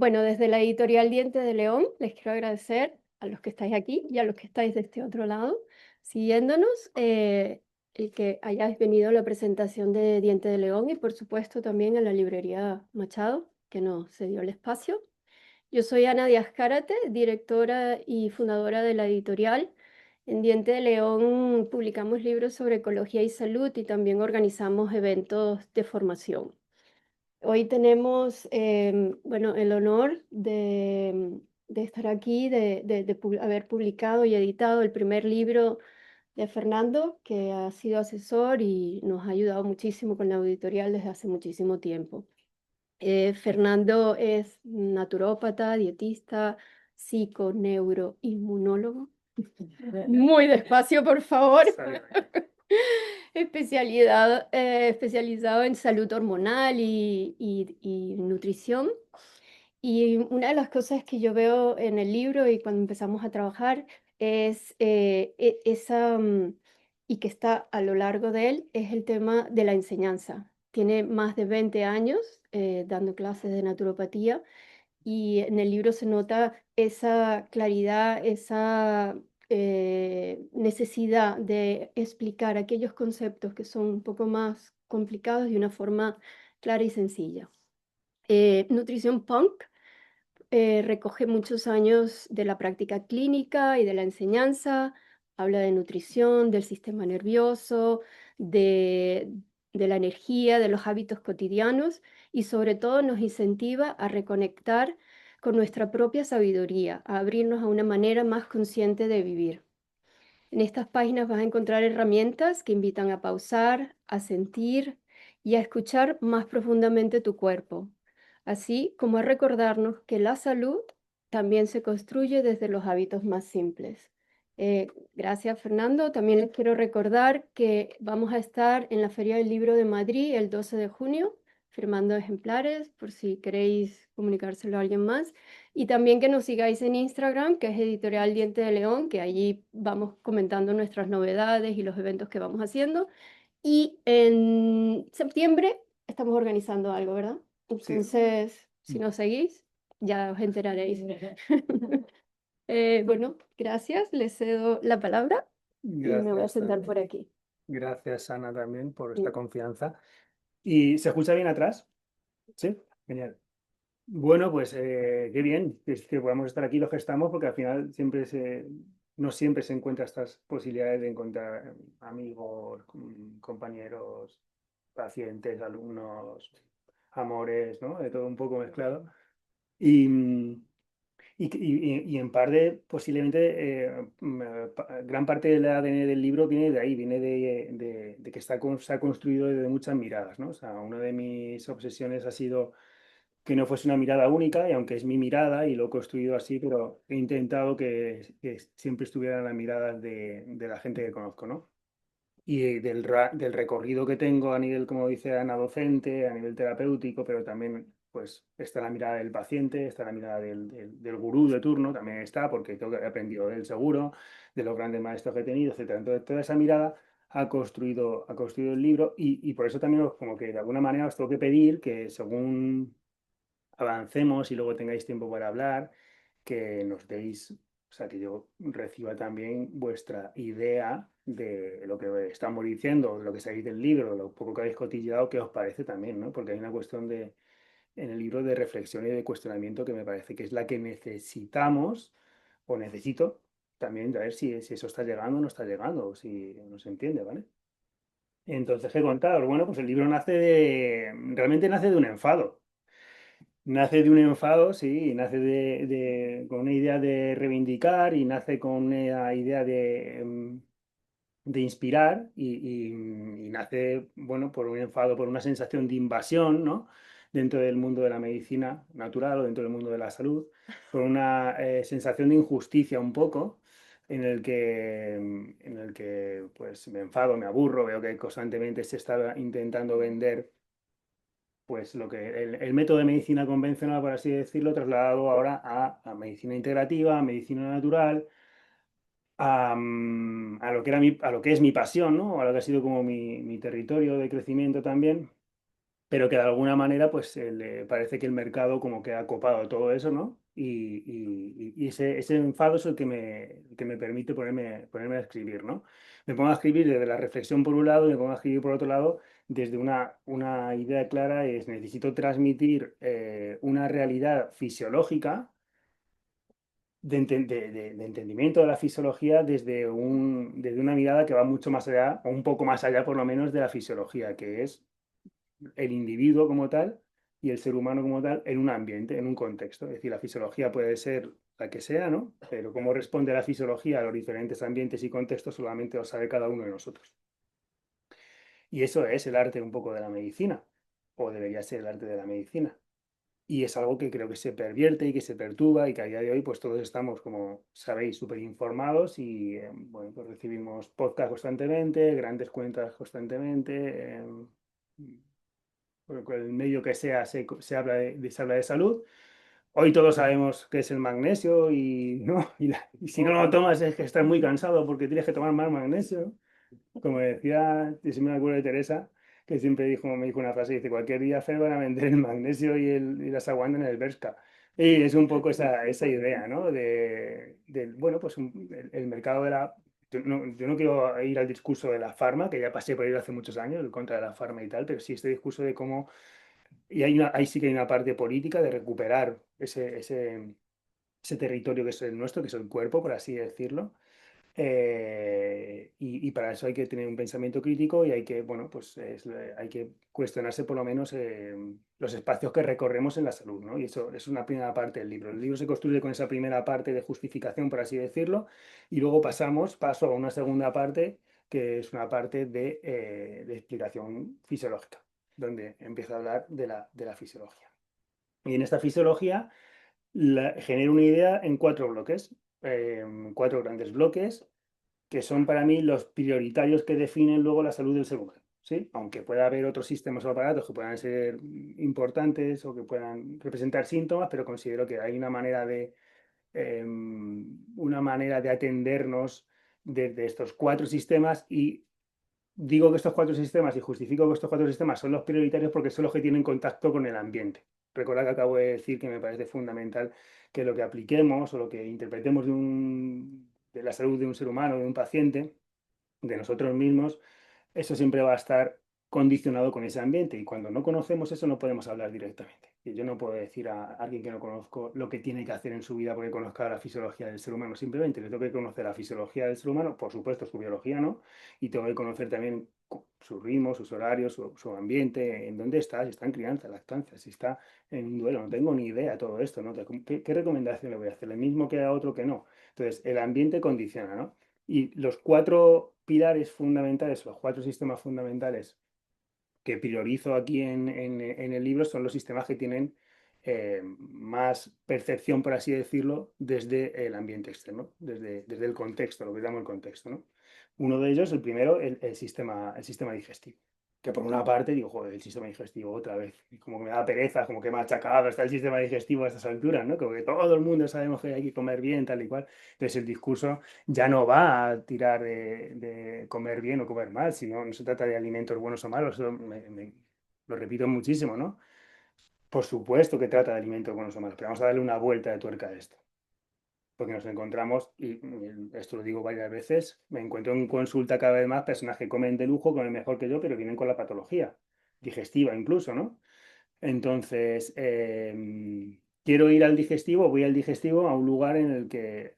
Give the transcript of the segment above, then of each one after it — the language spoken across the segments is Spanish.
Bueno, desde la editorial Diente de León les quiero agradecer a los que estáis aquí y a los que estáis de este otro lado siguiéndonos, el que hayáis venido a la presentación de Diente de León y por supuesto también a la librería Machado, que nos cedió el espacio. Yo soy Ana Díaz Cárate, directora y fundadora de la editorial. En Diente de León publicamos libros sobre ecología y salud y también organizamos eventos de formación. Hoy tenemos, bueno, el honor de estar aquí, de haber publicado y editado el primer libro de Fernando, que ha sido asesor y nos ha ayudado muchísimo con la editorial desde hace muchísimo tiempo. Fernando es naturópata, dietista, psiconeuroinmunólogo. Muy despacio, por favor. Especializado en salud hormonal y nutrición. Y una de las cosas que yo veo en el libro y cuando empezamos a trabajar es y que está a lo largo de él, es el tema de la enseñanza. Tiene más de 20 años dando clases de naturopatía y en el libro se nota esa claridad, esa necesidad de explicar aquellos conceptos que son un poco más complicados de una forma clara y sencilla. Nutrición Punk recoge muchos años de la práctica clínica y de la enseñanza, habla de nutrición, del sistema nervioso, de, de la energía, de los hábitos cotidianos y sobre todo nos incentiva a reconectar con nuestra propia sabiduría, a abrirnos a una manera más consciente de vivir. En estas páginas vas a encontrar herramientas que invitan a pausar, a sentir y a escuchar más profundamente tu cuerpo, así como a recordarnos que la salud también se construye desde los hábitos más simples. Gracias, Fernando. También les quiero recordar que vamos a estar en la Feria del Libro de Madrid el 12 de junio, firmando ejemplares por si queréis comunicárselo a alguien más. Y también que nos sigáis en Instagram, que es Editorial Diente de León, que allí vamos comentando nuestras novedades y los eventos que vamos haciendo. Y en septiembre estamos organizando algo, ¿verdad? Sí. Entonces, si nos seguís, ya os enteraréis. Bueno, gracias, les cedo la palabra y me voy a Gracias, sentar por aquí. gracias, Ana, también por esta Sí. confianza. ¿Y se escucha bien atrás? Sí, genial. Bueno, pues qué bien es que podamos estar aquí los que estamos, porque al final no siempre se encuentra estas posibilidades de encontrar amigos, compañeros, pacientes, alumnos, amores, ¿no? De todo un poco mezclado. Y, y en parte, posiblemente, gran parte del ADN del libro viene de ahí, viene de que se ha construido desde muchas miradas, ¿no? O sea, una de mis obsesiones ha sido que no fuese una mirada única, y aunque es mi mirada y lo he construido así, pero he intentado que siempre estuvieran las miradas de la gente que conozco, ¿no? Y del recorrido que tengo a nivel, como dice Ana, docente, a nivel terapéutico, pero también pues está la mirada del paciente, está la mirada del gurú de turno, también está, porque todo he aprendido del seguro, de los grandes maestros que he tenido, etcétera. Entonces, toda esa mirada ha construido el libro, y por eso también como que de alguna manera os tengo que pedir que según avancemos y luego tengáis tiempo para hablar, que nos deis, o sea, que yo reciba también vuestra idea de lo que estamos diciendo, lo que sabéis del libro, lo poco que habéis cotilleado, qué os parece también, ¿no? Porque hay una cuestión en el libro de reflexión y de cuestionamiento que me parece que es la que necesitamos o necesito también, de ver si eso está llegando o no está llegando, o si no se entiende, ¿vale? Entonces, ¿qué contaros? Bueno, pues el libro realmente nace de un enfado. Nace de un enfado, sí, y nace con una idea de reivindicar, y nace con una idea de inspirar, y nace, bueno, por un enfado, por una sensación de invasión, ¿no? Dentro del mundo de la medicina natural o dentro del mundo de la salud, por una sensación de injusticia un poco, en el que pues me enfado, me aburro, veo que constantemente se está intentando vender pues el método de medicina convencional, por así decirlo, trasladado ahora a medicina integrativa, a medicina natural, a lo que es mi pasión, ¿no? A lo que ha sido como mi territorio de crecimiento también. pero que de alguna manera pues parece que el mercado como que ha copado todo eso, ¿no? Y ese enfado es el que me permite ponerme a escribir, ¿no? Me pongo a escribir desde la reflexión por un lado y me pongo a escribir por otro lado desde una idea clara, es necesito transmitir una realidad fisiológica de entendimiento de la fisiología desde una mirada que va mucho más allá, o un poco más allá por lo menos de la fisiología, que es el individuo como tal y el ser humano como tal en un ambiente, en un contexto. Es decir, la fisiología puede ser la que sea, ¿no? Pero cómo responde la fisiología a los diferentes ambientes y contextos solamente lo sabe cada uno de nosotros. Y eso es el arte un poco de la medicina, o debería ser el arte de la medicina. Y es algo que creo que se pervierte y que se perturba y que a día de hoy pues todos estamos, como sabéis, súper informados y bueno, pues recibimos podcast constantemente, grandes cuentas constantemente, por el medio que sea se habla se habla de salud. Hoy todos sabemos qué es el magnesio y, ¿no? Y si no lo tomas es que estás muy cansado porque tienes que tomar más magnesio. Como decía, yo siempre me acuerdo de Teresa, que siempre me dijo una frase, dice, cualquier día Fer van a vender el magnesio y la saguanda en el Bershka. Y es un poco esa idea, ¿no? Bueno, pues el mercado de la... Yo no quiero ir al discurso de la farma, que ya pasé por ir hace muchos años, en contra de la farma y tal, pero sí este discurso de cómo... Y ahí sí que hay una parte política de recuperar ese territorio que es el nuestro, que es el cuerpo, por así decirlo, y para eso hay que tener un pensamiento crítico y hay que, bueno, pues hay que cuestionarse por lo menos los espacios que recorremos en la salud, ¿no? Y eso es una primera parte del libro. El libro se construye con esa primera parte de justificación, por así decirlo, y luego paso a una segunda parte, que es una parte de explicación fisiológica, donde empiezo a hablar de la fisiología. Y en esta fisiología genero una idea en cuatro bloques, cuatro grandes bloques que son para mí los prioritarios que definen luego la salud del ser humano. ¿Sí? Aunque pueda haber otros sistemas o aparatos que puedan ser importantes o que puedan representar síntomas, pero considero que hay una manera de atendernos desde estos cuatro sistemas y digo que estos cuatro sistemas y justifico que estos cuatro sistemas son los prioritarios porque son los que tienen contacto con el ambiente. Recuerda que acabo de decir que me parece fundamental que lo que apliquemos o lo que interpretemos de la salud de un ser humano, de un paciente, de nosotros mismos, eso siempre va a estar condicionado con ese ambiente y cuando no conocemos eso no podemos hablar directamente. Y yo no puedo decir a alguien que no conozco lo que tiene que hacer en su vida porque conozca la fisiología del ser humano. Simplemente le tengo que conocer la fisiología del ser humano, por supuesto su biología no, y tengo que conocer también sus ritmos, sus horarios, su ambiente, en dónde está, si está en crianza, lactancia, si está en un duelo. No tengo ni idea de todo esto, ¿no? ¿Qué recomendación le voy a hacer? ¿El mismo que a otro que no? Entonces, el ambiente condiciona, ¿no? Y los cuatro pilares fundamentales, los cuatro sistemas fundamentales que priorizo aquí en el libro son los sistemas que tienen más percepción, por así decirlo, desde el ambiente externo, desde el contexto, lo que llamo el contexto, ¿no? Uno de ellos, el primero, el sistema digestivo. Que por una parte digo, joder, el sistema digestivo otra vez, y como que me da pereza, como que machacado está el sistema digestivo a estas alturas, ¿no? Como que todo el mundo sabemos que hay que comer bien, tal y cual. Entonces el discurso ya no va a tirar de comer bien o comer mal, sino no se trata de alimentos buenos o malos, eso lo repito muchísimo, ¿no? Por supuesto que trata de alimentos buenos o malos, pero vamos a darle una vuelta de tuerca a esto, porque nos encontramos, y esto lo digo varias veces, me encuentro en consulta cada vez más personas que comen de lujo, comen mejor que yo, pero vienen con la patología, digestiva incluso, ¿no? Entonces, quiero ir al digestivo, voy al digestivo a un lugar en el que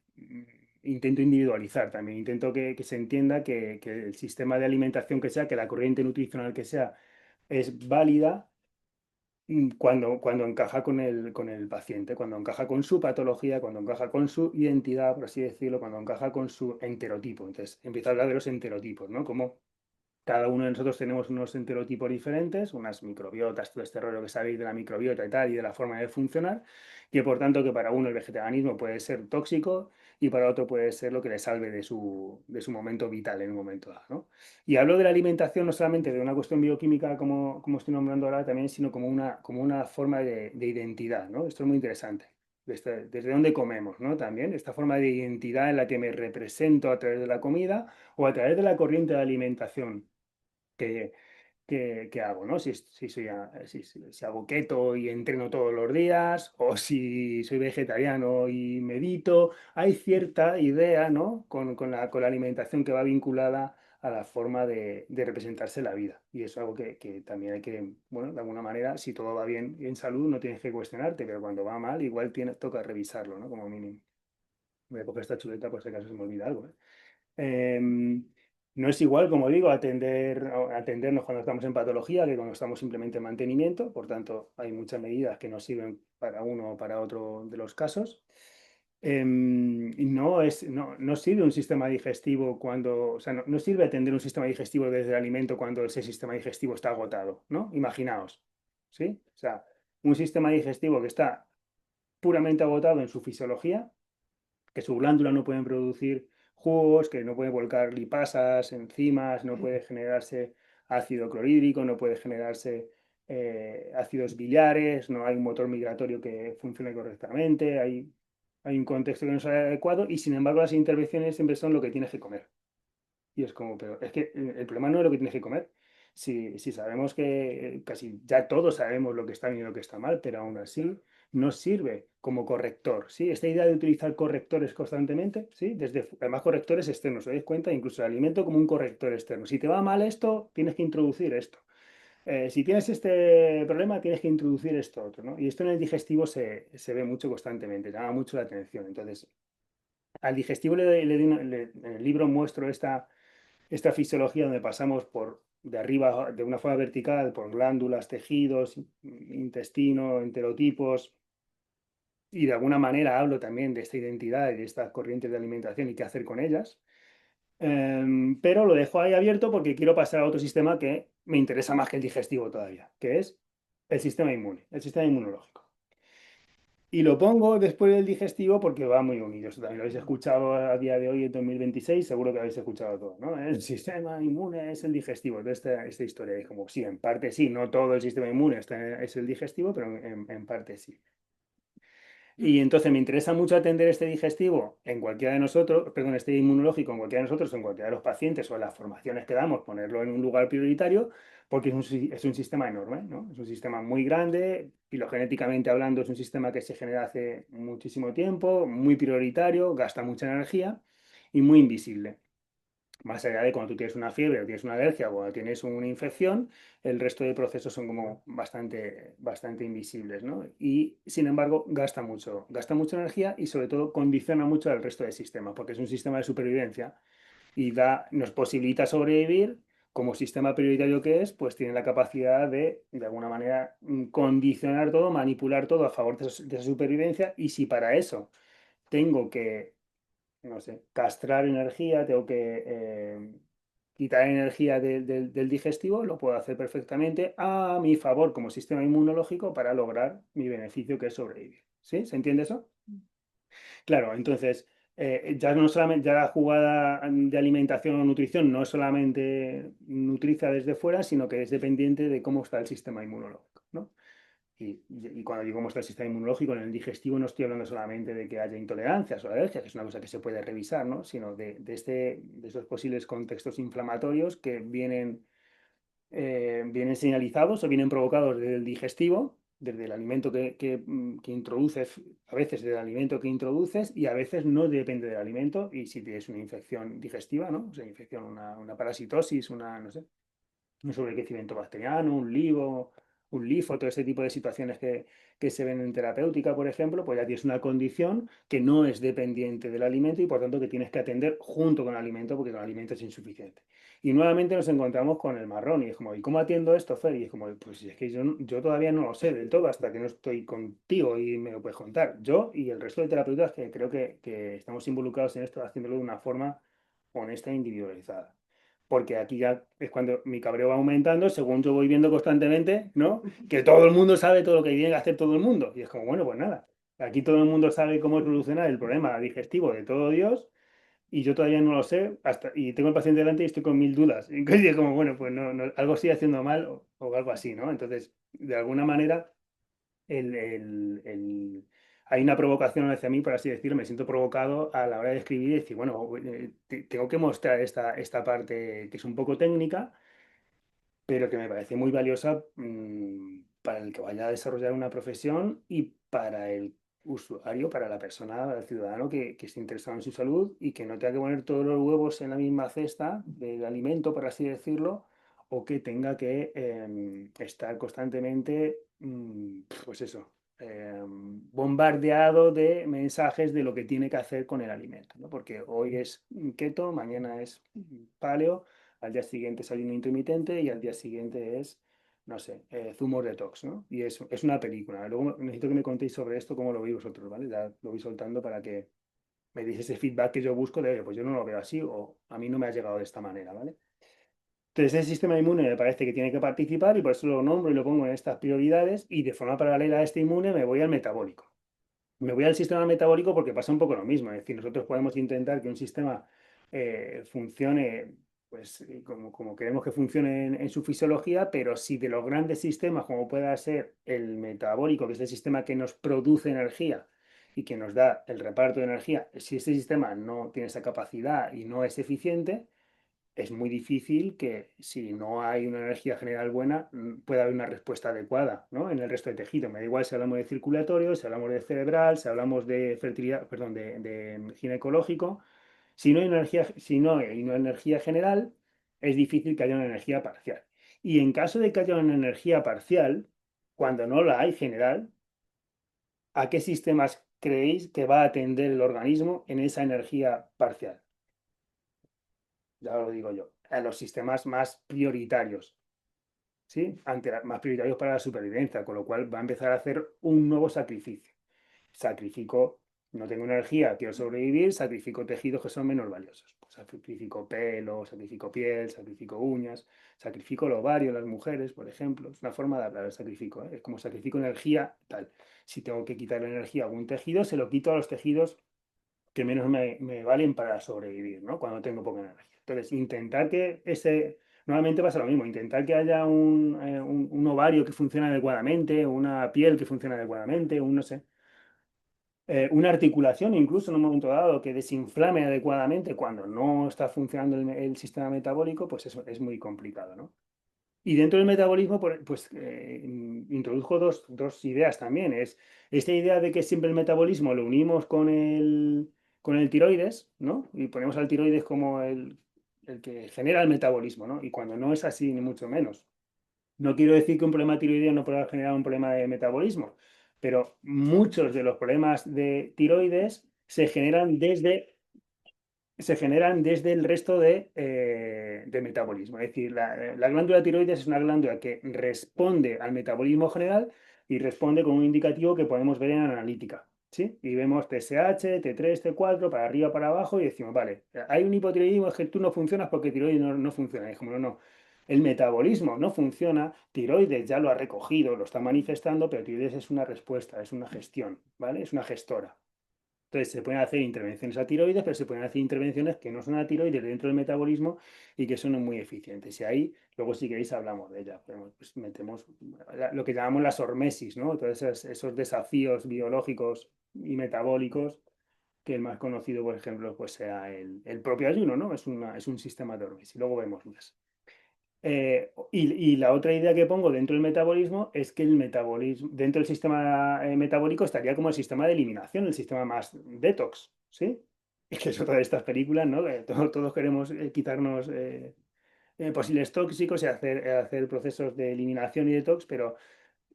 intento individualizar también, intento que se entienda que el sistema de alimentación que sea, que la corriente nutricional que sea, es válida cuando encaja con el paciente, cuando encaja con su patología, cuando encaja con su identidad, por así decirlo, cuando encaja con su enterotipo. Entonces, empiezo a hablar de los enterotipos, ¿no? Como cada uno de nosotros tenemos unos enterotipos diferentes, unas microbiotas, todo este rollo que sabéis de la microbiota y tal, y de la forma de funcionar, que por tanto que para uno el vegetarianismo puede ser tóxico y para otro puede ser lo que le salve de su momento vital en un momento dado, ¿no? Y hablo de la alimentación no solamente de una cuestión bioquímica como estoy nombrando ahora también, sino como una forma de identidad, ¿no? Esto es muy interesante. Desde dónde comemos, ¿no? También esta forma de identidad en la que me represento a través de la comida o a través de la corriente de alimentación qué hago, ¿no? Si hago keto y entreno todos los días, o si soy vegetariano y medito. Hay cierta idea, ¿no? Con la alimentación que va vinculada a la forma de representarse la vida. Y eso es algo que también hay que, bueno, de alguna manera, si todo va bien y en salud, no tienes que cuestionarte, pero cuando va mal, igual toca revisarlo, ¿no? Como mínimo. Voy a coger esta chuleta por si acaso se me olvida algo, ¿eh? Em, no es igual, como digo, atendernos cuando estamos en patología que cuando estamos simplemente en mantenimiento. Por tanto, hay muchas medidas que nos sirven para uno o para otro de los casos. Y no sirve un sistema digestivo cuando, o sea, no sirve atender un sistema digestivo desde el alimento cuando ese sistema digestivo está agotado, ¿no? Imaginaos, ¿sí? O sea, un sistema digestivo que está puramente agotado en su fisiología, que sus glándulas no pueden producir jugos, que no pueden volcar lipasas, enzimas, no puede generarse ácido clorhídrico, no puede generarse ácidos biliares, no hay un motor migratorio que funcione correctamente, hay un contexto que no es adecuado y sin embargo las intervenciones siempre son lo que tienes que comer. Y es como, pero es que el problema no es lo que tienes que comer. Si sabemos que casi ya todos sabemos lo que está bien y lo que está mal, pero aún así no sirve como corrector, ¿sí? Esta idea de utilizar correctores constantemente, ¿sí? Además correctores externos, ¿os dais cuenta? Incluso el alimento como un corrector externo. Si te va mal esto, tienes que introducir esto. Si tienes este problema, tienes que introducir esto otro, ¿no? Y esto en el digestivo se ve mucho constantemente, llama mucho la atención. Entonces, al digestivo en el libro muestro esta fisiología donde pasamos de arriba, de una forma vertical, por glándulas, tejidos, intestino, enterotipos, y de alguna manera hablo también de esta identidad y de estas corrientes de alimentación y qué hacer con ellas. Pero lo dejo ahí abierto porque quiero pasar a otro sistema que me interesa más que el digestivo todavía, que es el sistema inmune, el sistema inmunológico. Y lo pongo después del digestivo porque va muy unido. Eso también lo habéis escuchado a día de hoy, en 2026, seguro que habéis escuchado todo, ¿no? El sistema inmune es el digestivo. De esta historia es como, sí, en parte sí, no todo el sistema inmune es el digestivo, pero en parte sí. Y entonces me interesa mucho atender este digestivo en cualquiera de nosotros, perdón, este inmunológico en cualquiera de nosotros, en cualquiera de los pacientes o en las formaciones que damos, ponerlo en un lugar prioritario, porque es un sistema enorme, ¿no? Es un sistema muy grande, filogenéticamente hablando, es un sistema que se genera hace muchísimo tiempo, muy prioritario, gasta mucha energía y muy invisible. Más allá de cuando tú tienes una fiebre o tienes una alergia o cuando tienes una infección, el resto de procesos son como bastante invisibles, ¿no? Y sin embargo, gasta mucha energía y sobre todo condiciona mucho al resto del sistema, porque es un sistema de supervivencia y nos posibilita sobrevivir. Como sistema prioritario que es, pues tiene la capacidad de alguna manera, condicionar todo, manipular todo a favor de esa supervivencia. Y si para eso tengo que no sé, castrar energía, tengo que quitar energía del digestivo, lo puedo hacer perfectamente a mi favor como sistema inmunológico para lograr mi beneficio que es sobrevivir. ¿Sí? ¿Se entiende eso? Claro, entonces, ya no solamente, ya la jugada de alimentación o nutrición no es solamente nutriza desde fuera, sino que es dependiente de cómo está el sistema inmunológico, ¿no? Y cuando digo cómo está el sistema inmunológico, en el digestivo no estoy hablando solamente de que haya intolerancias o alergias, que es una cosa que se puede revisar, ¿no? Sino de estos posibles contextos inflamatorios que vienen señalizados o vienen provocados desde el digestivo, desde el alimento que introduces, a veces del alimento que introduces y a veces no depende del alimento y si tienes una infección digestiva, ¿no? O sea, infección, una parasitosis, no sé, un sobrecrecimiento bacteriano, un lifo, todo ese tipo de situaciones que se ven en terapéutica, por ejemplo, pues ya tienes una condición que no es dependiente del alimento y por tanto que tienes que atender junto con el alimento porque con el alimento es insuficiente. Y nuevamente nos encontramos con el marrón y es como, ¿y cómo atiendo esto, Fer? Y es como, pues es que yo todavía no lo sé del todo hasta que no estoy contigo y me lo puedes contar. Yo y el resto de terapeutas que creo que estamos involucrados en esto, haciéndolo de una forma honesta e individualizada porque aquí ya es cuando mi cabreo va aumentando según yo voy viendo constantemente, ¿no? Que todo el mundo sabe todo lo que tiene que hacer todo el mundo. Y es como, bueno, pues nada, aquí todo el mundo sabe cómo solucionar el problema digestivo de todo Dios y yo todavía no lo sé y tengo el paciente delante y estoy con mil dudas. Y es como, bueno, pues algo estoy haciendo mal o algo así, ¿no? Entonces, de alguna manera el, el- el- hay una provocación hacia mí, por así decirlo, me siento provocado a la hora de escribir y decir, bueno, tengo que mostrar esta parte que es un poco técnica pero que me parece muy valiosa para el que vaya a desarrollar una profesión y para el usuario, para la persona, el ciudadano que esté interesado en su salud y que no tenga que poner todos los huevos en la misma cesta del alimento, por así decirlo, o que tenga que estar constantemente, pues eso, bombardeado de mensajes de lo que tiene que hacer con el alimento, ¿no? Porque hoy es keto, mañana es paleo, al día siguiente es ayuno intermitente y al día siguiente es, no sé, zumos detox, ¿no? Y es una película. Luego necesito que me contéis sobre esto, cómo lo veis vosotros, ¿vale? Ya lo voy soltando para que me deis ese feedback que yo busco de, "Oye, pues yo no lo veo así o a mí no me ha llegado de esta manera, ¿vale?". Entonces, el sistema inmune me parece que tiene que participar y por eso lo nombro y lo pongo en estas prioridades y de forma paralela a este inmune me voy al metabólico. Me voy al sistema metabólico porque pasa un poco lo mismo. Es decir, nosotros podemos intentar que un sistema funcione pues, como queremos que funcione en su fisiología, pero si de los grandes sistemas, como pueda ser el metabólico, que es el sistema que nos produce energía y que nos da el reparto de energía, si este sistema no tiene esa capacidad y no es eficiente, es muy difícil que si no hay una energía general buena pueda haber una respuesta adecuada, ¿no? En el resto de tejido. Me da igual si hablamos de circulatorio, si hablamos de cerebral, si hablamos de fertilidad, perdón, de ginecológico. Si no hay energía, si no hay una energía general, es difícil que haya una energía parcial. Y en caso de que haya una energía parcial, cuando no la hay general, ¿a qué sistemas creéis que va a atender el organismo en esa energía parcial? Ya lo digo yo, a los sistemas más prioritarios, ¿sí? Más prioritarios para la supervivencia, con lo cual va a empezar a hacer un nuevo sacrificio. Sacrifico, no tengo energía, quiero sobrevivir, sacrifico tejidos que son menos valiosos. Pues sacrifico pelo, sacrifico piel, sacrifico uñas, sacrifico el ovario en las mujeres, por ejemplo. Es una forma de hablar de sacrifico, ¿eh? Es como sacrifico energía, tal. Si tengo que quitar energía a algún tejido, se lo quito a los tejidos que menos me valen para sobrevivir, ¿no? Cuando tengo poca energía. Entonces, intentar que ese, nuevamente pasa lo mismo, intentar que haya un ovario que funcione adecuadamente, una piel que funcione adecuadamente, un no sé, una articulación incluso en un momento dado que desinflame adecuadamente cuando no está funcionando el sistema metabólico, pues eso es muy complicado, ¿no? Y dentro del metabolismo, pues introdujo dos ideas también. Es esta idea de que siempre el metabolismo lo unimos con el tiroides, ¿no? Y ponemos al tiroides como el que genera el metabolismo, ¿no? Y cuando no es así, ni mucho menos. No quiero decir que un problema tiroideo no pueda generar un problema de metabolismo, pero muchos de los problemas de tiroides se generan desde el resto de metabolismo. Es decir, la glándula tiroides es una glándula que responde al metabolismo general y responde con un indicativo que podemos ver en analítica. ¿Sí? Y vemos TSH, T3, T4, para arriba, para abajo, y decimos, vale, hay un hipotiroidismo, es que tú no funcionas porque tiroides no funciona. Y es como, no, no. El metabolismo no funciona, tiroides ya lo ha recogido, lo está manifestando, pero tiroides es una respuesta, es una gestión, ¿vale? Es una gestora. Entonces se pueden hacer intervenciones a tiroides, pero se pueden hacer intervenciones que no son a tiroides dentro del metabolismo y que son muy eficientes. Y ahí, luego si queréis, hablamos de ella. Pues metemos lo que llamamos las hormesis, ¿no? Todos esos desafíos biológicos y metabólicos, que el más conocido, por ejemplo, pues sea el propio ayuno, ¿no? Es un sistema de hormesis. Luego vemos más. Y la otra idea que pongo dentro del metabolismo es que el metabolismo, dentro del sistema metabólico estaría como el sistema de eliminación, el sistema más detox, ¿sí? Y que es otra de estas películas, ¿no? Que todos queremos quitarnos posibles tóxicos y hacer procesos de eliminación y detox, pero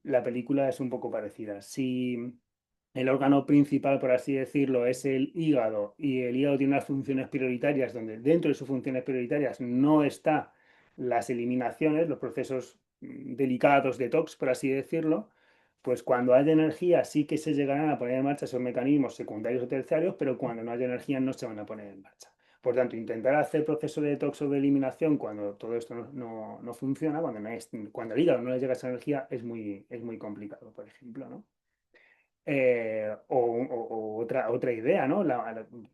la película es un poco parecida. Si el órgano principal, por así decirlo, es el hígado y el hígado tiene unas funciones prioritarias donde dentro de sus funciones prioritarias no está las eliminaciones, los procesos delicados de tox, por así decirlo, pues cuando haya energía sí que se llegarán a poner en marcha esos mecanismos secundarios o terciarios, pero cuando no haya energía no se van a poner en marcha. Por tanto, intentar hacer proceso de detox o de eliminación cuando todo esto no funciona, cuando el hígado no le llega esa energía, es muy complicado, por ejemplo, ¿no? O otra idea, ¿no?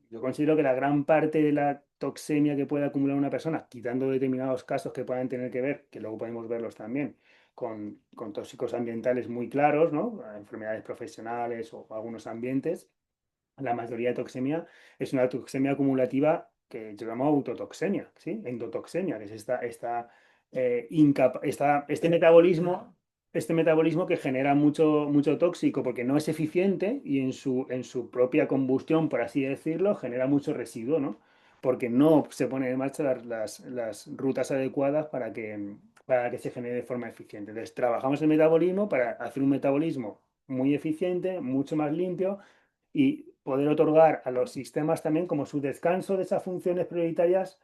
Yo considero que la gran parte de la toxemia que puede acumular una persona, quitando determinados casos que puedan tener que ver, que luego podemos verlos también, con tóxicos ambientales muy claros, ¿no? Enfermedades profesionales o algunos ambientes, la mayoría de toxemia es una toxemia acumulativa que llamamos autotoxemia, ¿sí? Endotoxemia, que es esta este metabolismo que genera mucho tóxico porque no es eficiente y en su propia combustión, por así decirlo, genera mucho residuo, ¿no? Porque no se ponen en marcha las rutas adecuadas para que se genere de forma eficiente. Entonces, trabajamos el metabolismo para hacer un metabolismo muy eficiente, mucho más limpio y poder otorgar a los sistemas también como su descanso de esas funciones prioritarias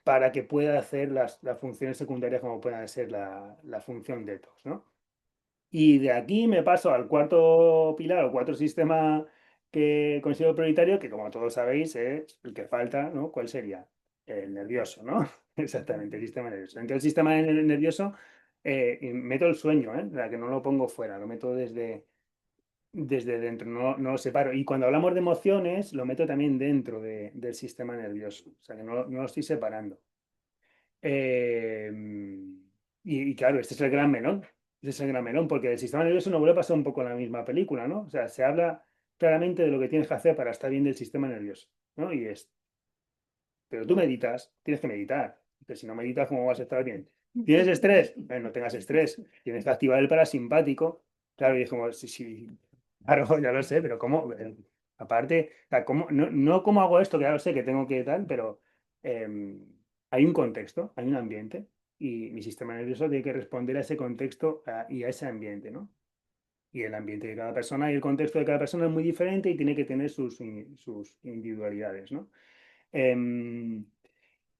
para que pueda hacer las funciones secundarias como pueda ser la función detox, ¿no? Y de aquí me paso al cuarto pilar o cuarto sistema que considero prioritario, que como todos sabéis es el que falta, ¿no? ¿Cuál sería? El nervioso, ¿no? Exactamente, el sistema nervioso. Dentro del sistema nervioso y meto el sueño, ¿eh? La que no lo pongo fuera, lo meto desde dentro, no lo separo. Y cuando hablamos de emociones, lo meto también dentro del sistema nervioso, o sea que no lo estoy separando. Eh, y claro, este es el gran melón. Este es el gran melón, porque el sistema nervioso no vuelve a pasar un poco en la misma película, ¿no? O sea, se habla claramente de lo que tienes que hacer para estar bien del sistema nervioso, ¿no? Pero tú meditas, tienes que meditar. Que si no meditas, ¿cómo vas a estar bien? ¿Tienes estrés? No tengas estrés. Tienes que activar el parasimpático. Claro, y es como, sí, sí, claro, ya lo sé, pero ¿cómo? Aparte, o sea, no cómo hago esto, que ya lo sé que tengo que tal, pero eh, hay un contexto, hay un ambiente, y mi sistema nervioso tiene que responder a ese contexto y a ese ambiente, ¿no? Y el ambiente de cada persona y el contexto de cada persona es muy diferente y tiene que tener sus individualidades, ¿no? Em,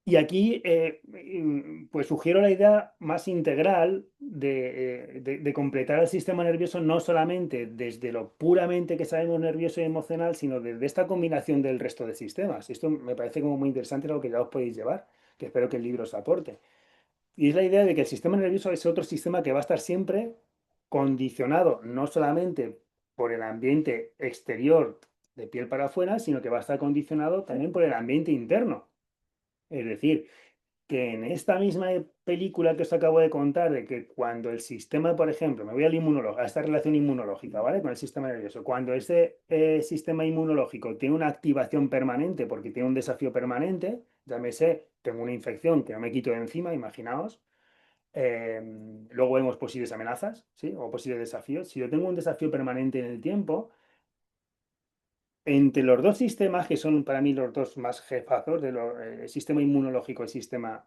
y aquí, pues sugiero la idea más integral de completar el sistema nervioso no solamente desde lo puramente que sabemos nervioso y emocional, sino desde esta combinación del resto de sistemas. Esto me parece como muy interesante lo que ya os podéis llevar, que espero que el libro os aporte. Y es la idea de que el sistema nervioso es otro sistema que va a estar siempre condicionado no solamente por el ambiente exterior de piel para afuera, sino que va a estar condicionado también por el ambiente interno. Es decir, que en esta misma película que os acabo de contar, de que cuando el sistema, por ejemplo, me voy al inmunológico, a esta relación inmunológica, ¿vale? Con el sistema nervioso, cuando ese sistema inmunológico tiene una activación permanente, porque tiene un desafío permanente, llámese, tengo una infección que no me quito de encima, imaginaos, eh, luego vemos posibles amenazas, ¿sí? O posibles desafíos. Si yo tengo un desafío permanente en el tiempo, entre los dos sistemas, que son para mí los dos más jefazos, el sistema inmunológico y el sistema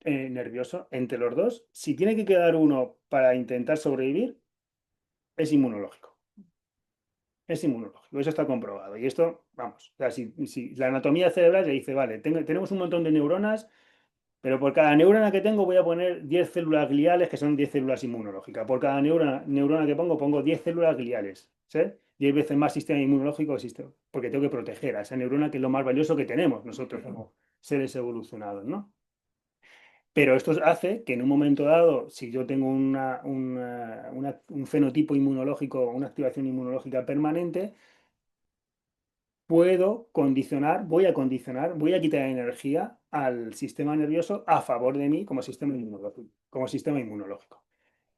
nervioso, entre los dos, si tiene que quedar uno para intentar sobrevivir, es inmunológico. Es inmunológico, eso está comprobado. Y esto, vamos, o sea, si la anatomía cerebral ya dice, vale, tenemos un montón de neuronas, pero por cada neurona que tengo voy a poner 10 células gliales, que son 10 células inmunológicas. Por cada neurona que pongo 10 células gliales. ¿Sí? 10 veces más sistema inmunológico, porque tengo que proteger a esa neurona, que es lo más valioso que tenemos nosotros como seres evolucionados, ¿no? Pero esto hace que en un momento dado, si yo tengo un fenotipo inmunológico, una activación inmunológica permanente, puedo condicionar, voy a quitar energía al sistema nervioso a favor de mí como sistema inmunológico. Como sistema inmunológico.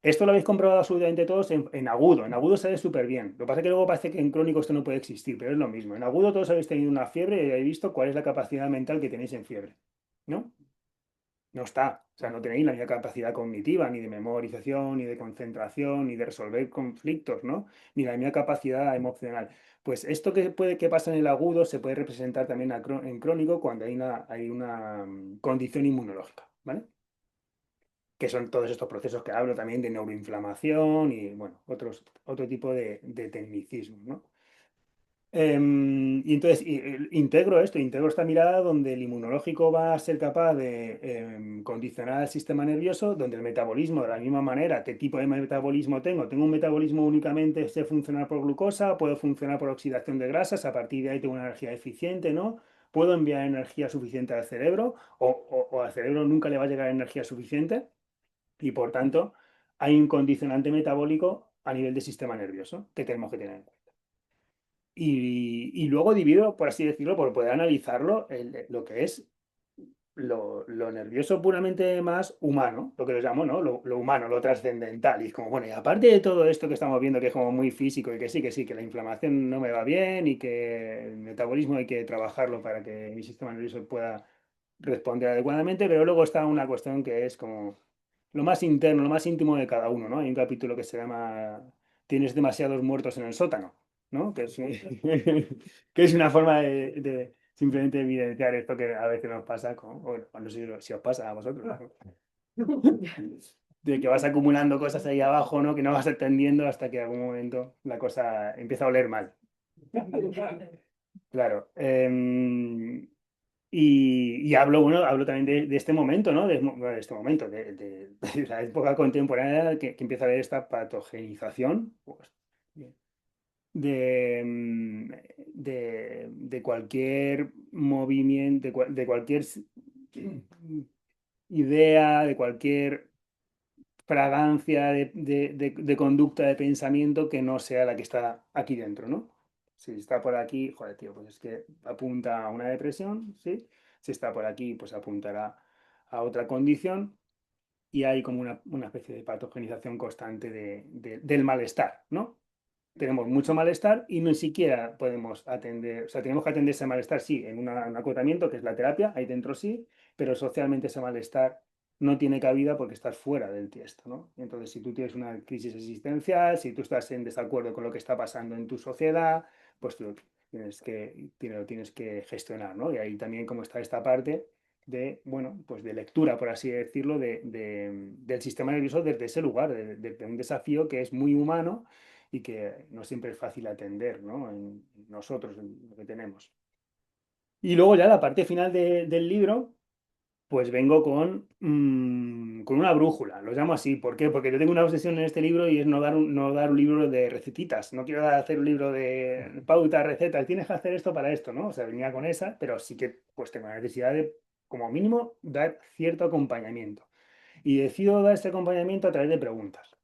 Esto lo habéis comprobado absolutamente todos en agudo. En agudo sale súper bien. Lo que pasa es que luego parece que en crónico esto no puede existir, pero es lo mismo. En agudo todos habéis tenido una fiebre y habéis visto cuál es la capacidad mental que tenéis en fiebre. ¿No? No está. O sea, no tenéis la misma capacidad cognitiva, ni de memorización, ni de concentración, ni de resolver conflictos, ¿no? Ni la misma capacidad emocional. Pues esto que pasa en el agudo se puede representar también en crónico cuando hay una condición inmunológica, ¿vale? Que son todos estos procesos que hablo también de neuroinflamación y, bueno, otro tipo de tecnicismo, ¿no? Y entonces integro esta mirada donde el inmunológico va a ser capaz de condicionar el sistema nervioso, donde el metabolismo, de la misma manera, ¿qué tipo de metabolismo tengo? Tengo un metabolismo únicamente, sé funcionar por glucosa, puedo funcionar por oxidación de grasas, a partir de ahí tengo una energía eficiente, ¿no? Puedo enviar energía suficiente al cerebro o al cerebro nunca le va a llegar energía suficiente y por tanto hay un condicionante metabólico a nivel del sistema nervioso que tenemos que tener en cuenta. Y luego divido, por así decirlo, por poder analizarlo, lo que es lo nervioso puramente más humano, lo que lo llamo, ¿no? Lo humano, lo trascendental. Y es como, bueno, y aparte de todo esto que estamos viendo, que es como muy físico y que sí, que la inflamación no me va bien y que el metabolismo hay que trabajarlo para que mi sistema nervioso pueda responder adecuadamente, pero luego está una cuestión que es como lo más interno, lo más íntimo de cada uno, ¿no? Hay un capítulo que se llama Tienes demasiados muertos en el sótano, ¿no? Que es, que es una forma de simplemente evidenciar esto que a veces nos pasa, bueno, no sé si os pasa a vosotros, ¿no? De que vas acumulando cosas ahí abajo, ¿no? Que no vas entendiendo hasta que en algún momento la cosa empieza a oler mal. Claro. Y hablo, bueno, hablo también de este momento, ¿no? Bueno, de este momento, de la época contemporánea que empieza a haber esta patogenización, pues, de, de cualquier movimiento, de cualquier idea, de cualquier fragancia de conducta de pensamiento que no sea la que está aquí dentro, ¿no? Si está por aquí, joder, tío, pues es que apunta a una depresión, ¿sí? Si está por aquí, pues apuntará a otra condición y hay como una especie de patogenización constante del malestar, ¿no? Tenemos mucho malestar y ni siquiera podemos atender, o sea, tenemos que atender ese malestar, sí, en un acotamiento que es la terapia, ahí dentro sí, pero socialmente ese malestar no tiene cabida porque estás fuera del tiesto, ¿no? Entonces, si tú tienes una crisis existencial, si tú estás en desacuerdo con lo que está pasando en tu sociedad, pues tú lo tienes que gestionar, ¿no? Y ahí también como está esta parte de, bueno, pues de lectura, por así decirlo, del sistema nervioso desde ese lugar, de un desafío que es muy humano y que no siempre es fácil atender, ¿no? En nosotros, en lo que tenemos. Y luego ya la parte final del libro, pues vengo con una brújula, lo llamo así. ¿Por qué? Porque yo tengo una obsesión en este libro y es no dar un libro de recetitas. No quiero hacer un libro de pautas, recetas, tienes que hacer esto para esto, ¿no? O sea, venía con esa, pero sí que pues tengo la necesidad de, como mínimo, dar cierto acompañamiento. Y decido dar este acompañamiento a través de preguntas.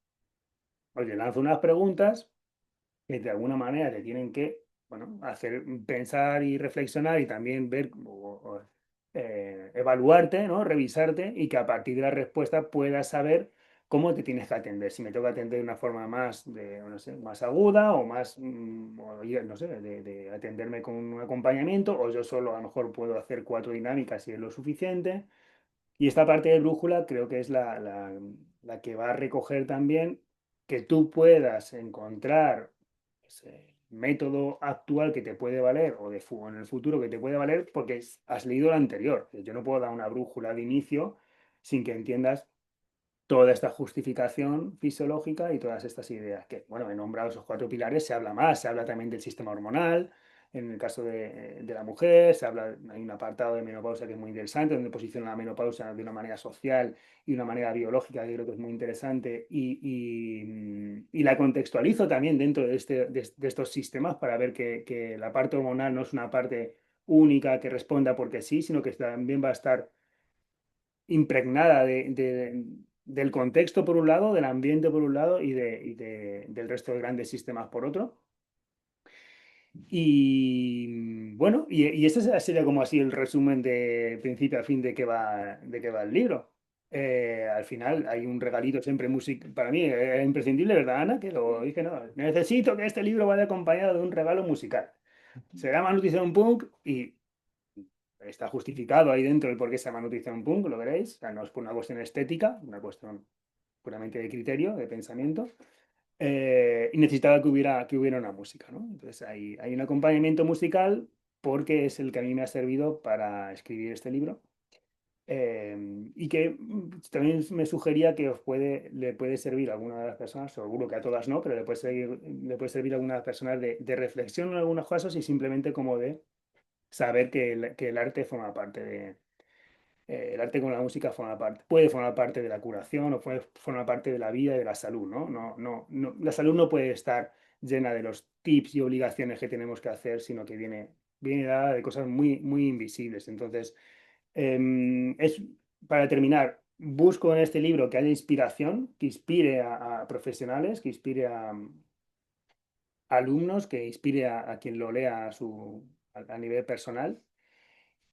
Oye, lanzo unas preguntas que de alguna manera te tienen que, bueno, hacer pensar y reflexionar y también ver evaluarte, ¿no? Revisarte y que a partir de la respuesta puedas saber cómo te tienes que atender. Si me tengo que atender de una forma más, no sé, más aguda o más, no sé, de atenderme con un acompañamiento o yo solo a lo mejor puedo hacer 4 dinámicas si es lo suficiente. Y esta parte de brújula creo que es la que va a recoger también que tú puedas encontrar ese método actual que te puede valer o en el futuro que te puede valer porque has leído lo anterior. Yo no puedo dar una brújula de inicio sin que entiendas toda esta justificación fisiológica y todas estas ideas que, bueno, he nombrado esos 4 pilares, se habla más, se habla también del sistema hormonal, en el caso de la mujer, hay un apartado de menopausia que es muy interesante, donde posiciona la menopausia de una manera social y una manera biológica, que creo que es muy interesante, y la contextualizo también dentro de estos sistemas para ver que la parte hormonal no es una parte única que responda porque sí, sino que también va a estar impregnada del contexto por un lado, del ambiente por un lado del resto de grandes sistemas por otro. Y bueno, y ese sería como así el resumen de principio a fin de qué va el libro. Al final hay un regalito siempre para mí, es imprescindible, ¿verdad, Ana? Que lo dije, no, necesito que este libro vaya acompañado de un regalo musical. Se llama Nutrición Punk y está justificado ahí dentro el por qué se llama Nutrición Punk, lo veréis. O sea, no es por una cuestión estética, una cuestión puramente de criterio, de pensamiento. Y necesitaba que hubiera una música, ¿no? Entonces hay un acompañamiento musical porque es el que a mí me ha servido para escribir este libro. Y que también me sugería que le puede servir a alguna de las personas, seguro que a todas no, pero le puede servir a algunas personas de reflexión en algunos casos y simplemente como de saber que el arte forma parte el arte con la música puede formar parte de la curación o puede formar parte de la vida y de la salud, ¿no? La salud no puede estar llena de los tips y obligaciones que tenemos que hacer, sino que viene dada de cosas muy, muy invisibles. Entonces, para terminar, busco en este libro que haya inspiración, que inspire a profesionales, que inspire a alumnos, que inspire a quien lo lea a nivel personal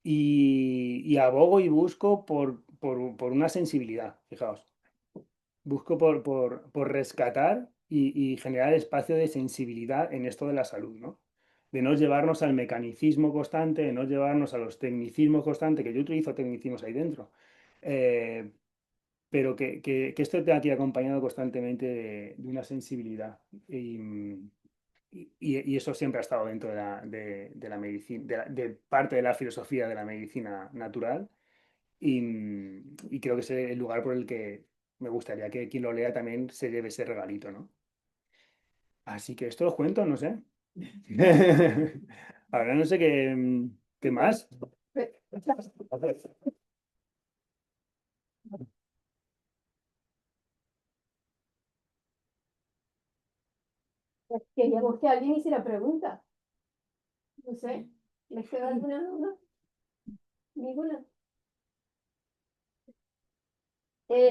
y abogo y busco por una sensibilidad, fijaos. Busco por rescatar y generar espacio de sensibilidad en esto de la salud, ¿no? de no llevarnos al mecanicismo constante, de no llevarnos a los tecnicismos constantes, que yo utilizo tecnicismos ahí dentro, eh, pero que esto te ha aquí acompañado constantemente de una sensibilidad. Y eso siempre ha estado dentro de la medicina, de parte de la filosofía de la medicina natural. Y creo que es el lugar por el que me gustaría que quien lo lea también se lleve ese regalito, ¿no? Así que esto os cuento, no sé. Ahora no sé qué más. Queríamos que alguien hiciera preguntas. No sé, ¿les queda alguna duda? ¿Ninguna?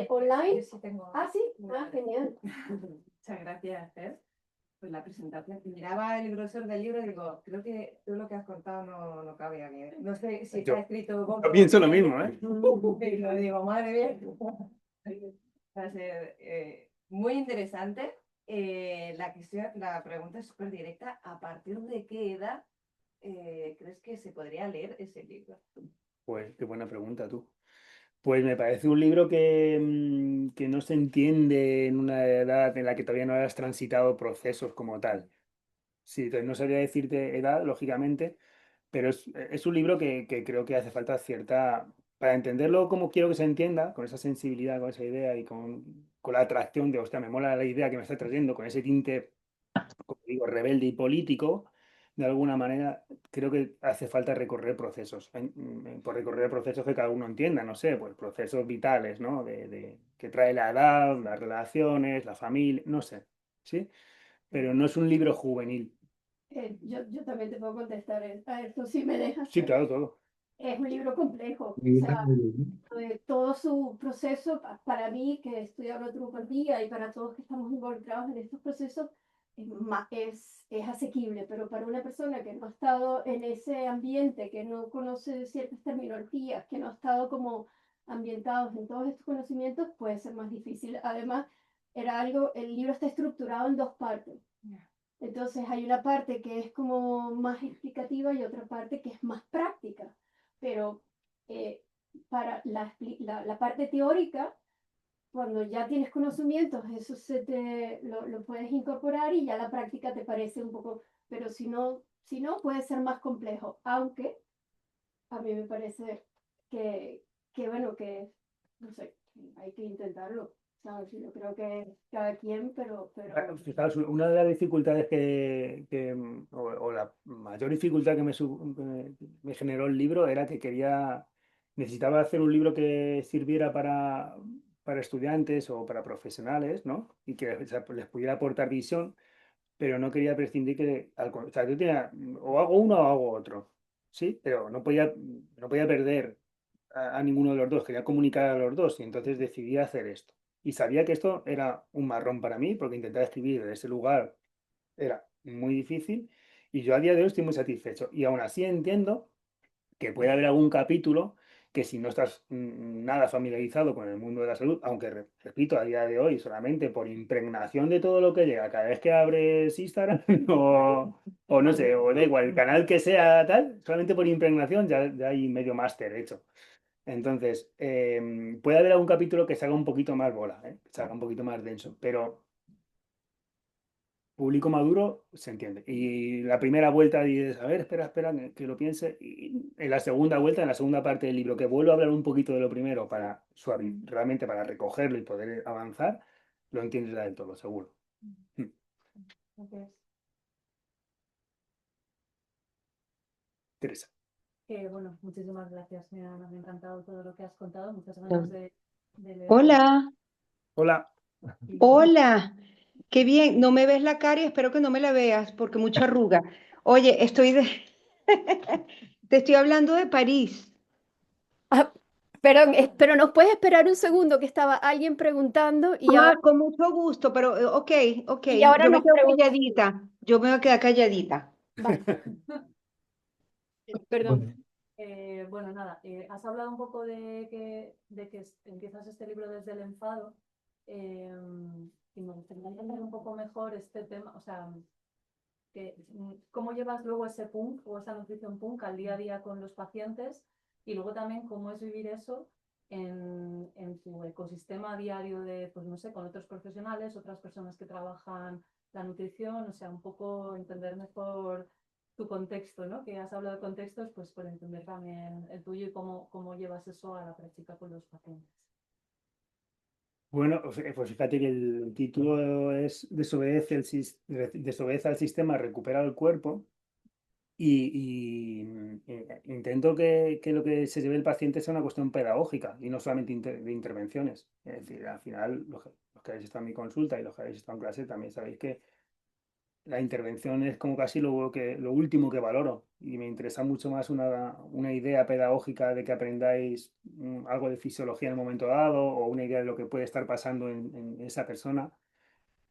¿Online? Yo sí tengo. Ah, sí. Ah, genial. Muchas gracias, Esther, por la presentación. Y miraba el grosor del libro y digo, creo que todo lo que has contado no cabe aquí. No sé si está escrito Yo pienso lo mismo, ¿eh? Y lo digo, madre mía. Va a ser muy interesante. La pregunta es súper directa. ¿A partir de qué edad crees que se podría leer ese libro? Pues qué buena pregunta tú. Pues me parece un libro que no se entiende en una edad en la que todavía no hayas transitado procesos como tal. Sí, entonces no sabría decirte edad, lógicamente, pero es un libro que creo que hace falta cierta, para entenderlo como quiero que se entienda, con esa sensibilidad, con esa idea y con la atracción de, hostia, me mola la idea que me está trayendo, con ese tinte, como digo, rebelde y político, de alguna manera, creo que hace falta recorrer procesos, por recorrer procesos que cada uno entienda, no sé, pues procesos vitales, ¿no? Que trae la edad, las relaciones, la familia, no sé, ¿sí? Pero no es un libro juvenil. Yo también te puedo contestar a esto, si me dejas. Sí, claro, todo. Es un libro complejo. O sea, todo su proceso, para mí, que estoy hablando por día y para todos que estamos involucrados en estos procesos, es asequible, pero para una persona que no ha estado en ese ambiente, que no conoce ciertas terminologías, que no ha estado como ambientados en todos estos conocimientos, puede ser más difícil. Además, el libro está estructurado en dos partes. Entonces hay una parte que es como más explicativa y otra parte que es más práctica. Pero eh, para la parte teórica, cuando ya tienes conocimientos, eso lo puedes incorporar y ya la práctica te parece un poco, pero si no puede ser más complejo, aunque a mí me parece que, bueno, no sé, hay que intentarlo, ¿sabes? Yo creo que cada quien, Fijaos, una de las dificultades o la mayor dificultad que me generó el libro era que necesitaba hacer un libro que sirviera para estudiantes o para profesionales, ¿no? Y que les pudiera aportar visión, pero no quería prescindir o sea, yo tenía, o hago uno o hago otro, ¿sí? Pero no podía perder a ninguno de los dos, quería comunicar a los dos y entonces decidí hacer esto. Y sabía que esto era un marrón para mí porque intentar escribir de ese lugar era muy difícil y yo a día de hoy estoy muy satisfecho. Y aún así entiendo que puede haber algún capítulo que si no estás nada familiarizado con el mundo de la salud, aunque repito, a día de hoy solamente por impregnación de todo lo que llega, cada vez que abres Instagram o no sé, o da igual, el canal que sea tal, solamente por impregnación ya hay medio máster hecho. Entonces, puede haber algún capítulo que se haga un poquito más bola, que se haga un poquito más denso, pero público maduro se entiende. Y la primera vuelta dices, a ver, espera, que lo piense. Y en la segunda vuelta, en la segunda parte del libro, que vuelvo a hablar un poquito de lo primero para realmente para recogerlo y poder avanzar, lo entiendes ya del todo, seguro. Mm. Gracias. Teresa. Bueno, muchísimas gracias. Me ha encantado todo lo que has contado. Muchas ganas de leer. Hola, Hola. hola, qué bien. No me ves la cara y espero que no me la veas porque mucha arruga. Oye, te estoy hablando de París. Ah, pero nos puedes esperar un segundo que estaba alguien preguntando Ah, con mucho gusto, pero ok, ok. y ahora Yo me nos quedo pregunta. calladita. Yo me voy a quedar calladita. Vale, perdón. Bueno, nada, has hablado un poco de que empiezas este libro desde el enfado y me gustaría entender un poco mejor este tema, o sea, ¿Cómo llevas luego ese punk o esa nutrición punk al día a día con los pacientes? Y luego también cómo es vivir eso en tu ecosistema diario de, pues no sé, con otros profesionales, otras personas que trabajan la nutrición, o sea, un poco entender mejor tu contexto, ¿no? Que has hablado de contextos, pues por entender también el tuyo y cómo llevas eso a la práctica con los pacientes. Bueno, pues fíjate que el título es Desobedece al sistema, recupera el cuerpo. Intento que lo que se lleve el paciente sea una cuestión pedagógica y no solamente de intervenciones. Es decir, al final, los que habéis estado en mi consulta y los que habéis estado en clase también sabéis que la intervención es como casi lo último que valoro y me interesa mucho más una idea pedagógica de que aprendáis algo de fisiología en el momento dado o una idea de lo que puede estar pasando en esa persona.